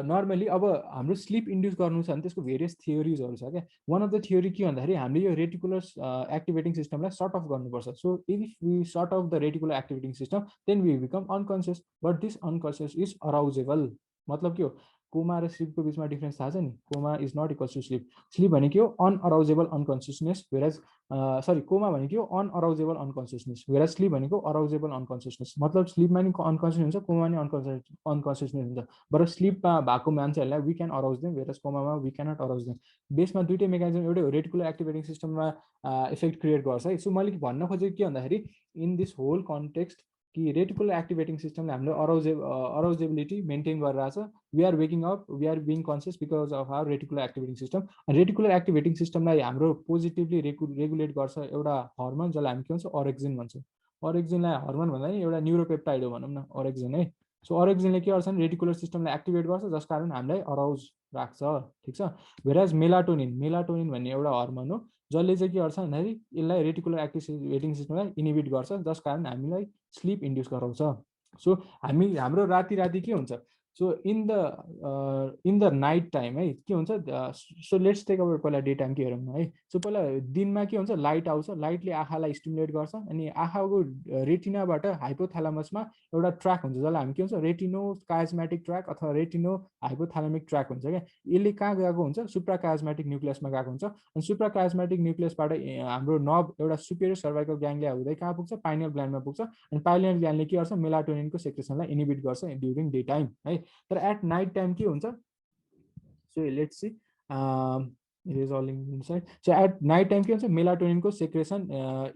नर्मली अब हाम्रो स्लिप इन्ड्युस गर्नु छ भने त्यसको भेरियस थियोरिजहरू छ क्या। वान अफ द थियोरी के भन्दाखेरि हामीले यो रेटिकुलर एक्टिभेटिङ सिस्टमलाई सर्ट अफ गर्नुपर्छ। So if we shut off the reticular activating system then we become unconscious, but this unconscious is arousable. मतलब के हो, कोमा र स्लिपको बिचमा डिफ्रेन्स थाहा छ नि, coma is not equals to sleep. Sleep भने के हो, अनअराउजेबल अनकन्सियसनेस, वेराज कोमा भने के हो, अनअराउजेबल अनकन्सियसनेस, वेराज स्लिप भनेको अराउजेबल अनकन्सियसनेस। मतलब स्लिपमा नि अनकन्सियस हुन्छ, कोमा नि अनकन्सियसनेस हुन्छ, बट स्लिपमा भएको मान्छेहरूलाई वी क्यान अराउज देम, वेराज कोमामा वी क्यानट अराउज देम। बेसमा दुइटै मेकानिजम एउटै हो, रेटिकुलर एक्टिभेटिङ सिस्टममा इफेक्ट क्रिएट गर्छ है। सो मैले भन्न खोजेको के भन्दाखेरि इन दिस होल कन्टेक्स्ट कि रेटिकुलर एक्टिभेटिङ सिस्टमले हाम्रो अराउजेबिलिटी मेन्टेन गरिरहेछ, we are waking up, we are being conscious because of our reticular activating system. Reticular activating सिस्टमलाई हाम्रो पोजिटिभली रेगुलेट गर्छ एउटा हर्मोन, जसलाई हामी के भन्छौँ, ओरेक्जिन भन्छौँ। ओरेक्जिनलाई हर्मोन भन्दा नि एउटा न्युरोपेप्टाइड हो भनौँ न, ओरेक्जिन है। सो ओरेक्जिनले के गर्छ भने रेटिकुलर सिस्टमलाई एक्टिभेट गर्छ, जस कारण हामीलाई अराउज राख्छ, ठिक छ। वेराज मेलाटोनिन भन्ने एउटा हर्मोन हो जसले चाहिँ के गर्छ भन्दाखेरि यसलाई रेटिकुलर एक्टिभेटिङ सिस्टमलाई इनिबिट गर्छ, जस कारण हामीलाई स्लिप इन्ड्युस गराउँछ। सो हाम्रो राति के हुन्छ, so in the night time है के हुन्छ, सो लेट्स टेक अबाउट पहिला डे टाइम के हेरौँ है। सो पहिला दिनमा के हुन्छ, लाइट आउँछ, लाइटले आँखालाई स्टिमुलेट गर्छ अनि आँखाको रेटिनाबाट हाइपोथ्यालामसमा एउटा ट्र्याक हुन्छ जसलाई हामी के भन्छ, रेटिनो कायजमेटिक ट्र्याक अथवा रेटिनो हाइपोथ्यालामिक ट्र्याक हुन्छ क्या। यसले कहाँ गएको हुन्छ, सुप्रा कायजमेटिक न्युक्लियसमा गएको हुन्छ अनि सुप्रा कायजमेटिक न्युक्लियसबाट हाम्रो नर्भ एउटा सुपेरियर सर्भाइकल ग्याङ्ग्लिया हुँदै कहाँ पुग्छ, पाइनियल ग्ल्यान्डमा पुग्छ अनि पाइनियल ग्ल्यान्डले के गर्छ, मेलाटोनिनको सेक्रेसनलाई इनिबिट गर्छ ड्युरिङ डे टाइम है। तर एट नाइट टाइम के हुन्छ, so let's see It is all inside. So at night time के भन्छ मेलाटोनिनको सेक्रेसन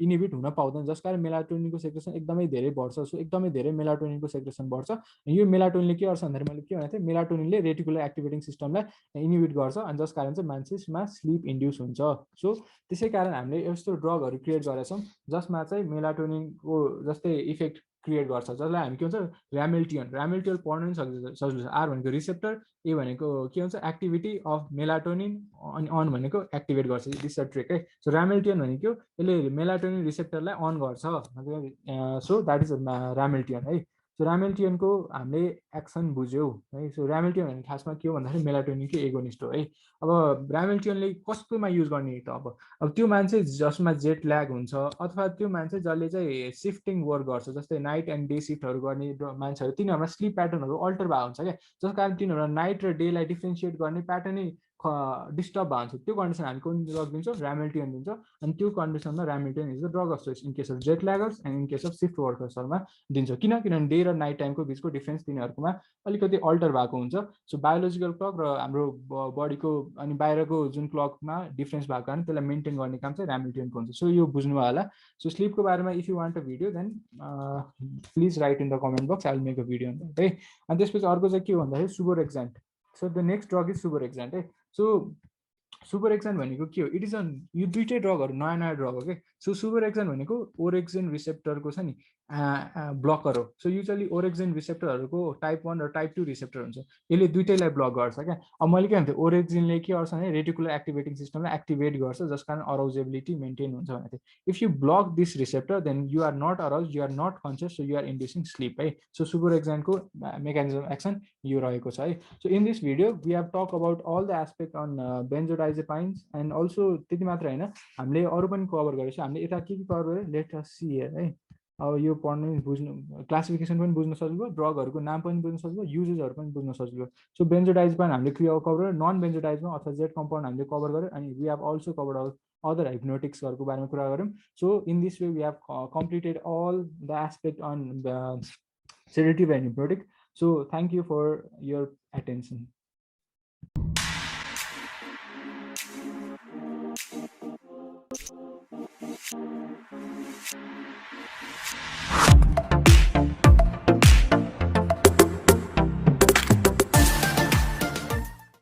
इनिबिट हुन पाउँदैन, जस कारण मेलाटोनिनको सेक्रेसन एकदमै धेरै बढ्छ। सो एकदमै धेरै मेलाटोनिनको सेक्रेसन बढ्छ। यो मेलाटोनिनले के गर्छ भन्दाखेरि मैले के भनेको थिएँ, मेलाटोनिनले रेटिकुलर एक्टिभेटिङ सिस्टमलाई इनिबिट गर्छ अनि जस कारण चाहिँ मान्छेमा स्लिप इन्ड्युस हुन्छ। सो त्यसै कारण हामीले यस्तो ड्रगहरू क्रिएट गरेका छौँ जसमा चाहिँ मेलाटोनिनको जस्तै इफेक्ट क्रिएट गर्छ, जसलाई हामी के भन्छ ऱ्यामेल्टियन। ऱ्यामेल्टियन पढ्नु पनि सजिलो छ। आर भनेको रिसेप्टर, ए भनेको के भन्छ एक्टिभिटी अफ मेलाटोनिन, अनि अन भनेको एक्टिभेट गर्छ। दिस अ ट्रिक है। सो ऱ्यामेल्टियन भनेको यसले मेलाटोनिन रिसेप्टरलाई अन गर्छ। सो द्याट इज ऱ्यामेल्टियन है। सो ऱ्यामेल्टियनको हामीले एक्सन बुझ्यौँ है। सो ऱ्यामेल्टियन भने खासमा के हो भन्दाखेरि मेलाटोनिनको एगोनिस्ट हो है। अब ऱ्यामेल्टियनले कस्तोमा युज गर्ने त अब त्यो मान्छे जसमा जेट ल्याग हुन्छ अथवा त्यो मान्छे जसले चाहिँ सिफ्टिङ वर्क गर्छ, जस्तै नाइट एन्ड डे सिफ्टहरू गर्ने मान्छेहरू, तिनीहरूमा स्लिप प्याटर्नहरू अल्टर भएको हुन्छ क्या, जस कारण तिनीहरू नाइट र डेलाई डिफ्रेन्सिएट गर्ने प्याटर्नै डिस्टर्ब भएको हुन्छ। त्यो कन्डिसन हामी कुन ड्रग दिन्छौँ, ऱ्यामेल्टियन दिन्छौँ। अनि त्यो कन्डिसनमा ramelteon is the drug of choice in case of jet laggers and in case of shift वर्कर्सहरूमा दिन्छ। किनभने डे र नाइट टाइमको बिचको डिफ्रेन्स तिनीहरूकोमा अलिकति अल्टर भएको हुन्छ। सो बायोलोजिकल क्लक र हाम्रो बडीको अनि बाहिरको जुन क्लकमा डिफ्रेन्स भएको कारण त्यसलाई मेन्टेन गर्ने काम चाहिँ ऱ्यामेल्टियनको हुन्छ। सो यो बुझ्नुभयो होला। सो स्लिपको बारेमा if you want a video then please write in the comment box, I will make a video on that है। अनि त्यसपछि अर्को चाहिँ के हो भन्दाखेरि suvorexant. So the next drug is suvorexant है। सो सुबोरेक्जान भनेको के हो, इट इज यो दुइटै ड्रगहरू नयाँ नयाँ ड्रग हो कि। सो सुबोरेक्जान भनेको ओरेक्जिन रिसेप्टरको छ नि ब्लकर हो। सो युजली ओरेक्जिन रिसेप्टरहरूको टाइप 1 र टाइप 2 रिसेप्टर हुन्छ, यसले दुइटैलाई ब्लक गर्छ क्या। अब मैले के भन्थेँ, ओरेक्जिनले के गर्छ भने रेटिकुलर एक्टिभेटिङ सिस्टमलाई एक्टिभेट गर्छ जस कारण अराउजेबिलिटी मेन्टेन हुन्छ भनेको थिएँ। If you block this receptor then you are not arouse, you are not conscious, so you are inducing sleep है। सो सुबोरेक्जानको मेकानिजम एक्सन यो रहेको छ है। So in this video we have talk about all the aspect on benzodiazepines and also त्यति मात्र होइन, हामीले अरू पनि कभर गरेको छ। हामीले यता के कभर गऱ्यो, लेट अस सी हियर है। अब यो पढ्नु बुझ्नु, क्लासिफिकेसन पनि बुझ्न सजिलो, ड्रगहरूको नाम पनि बुझ्न सजिलो, युजेसहरू पनि बुझ्न सजिलो। सो बेन्जोडाइजेपाइन हामीले कभर गऱ्यो, नन बेन्जोडाइजमा अथवा जेड कम्पाउन्ड हामीले कभर गऱ्यो, अनि we have also cover other हिप्नोटिक्सहरूको बारेमा कुरा गऱ्यौँ। So in this way we have completed all the aspect on sedative and hypnotic. So thank you for your attention.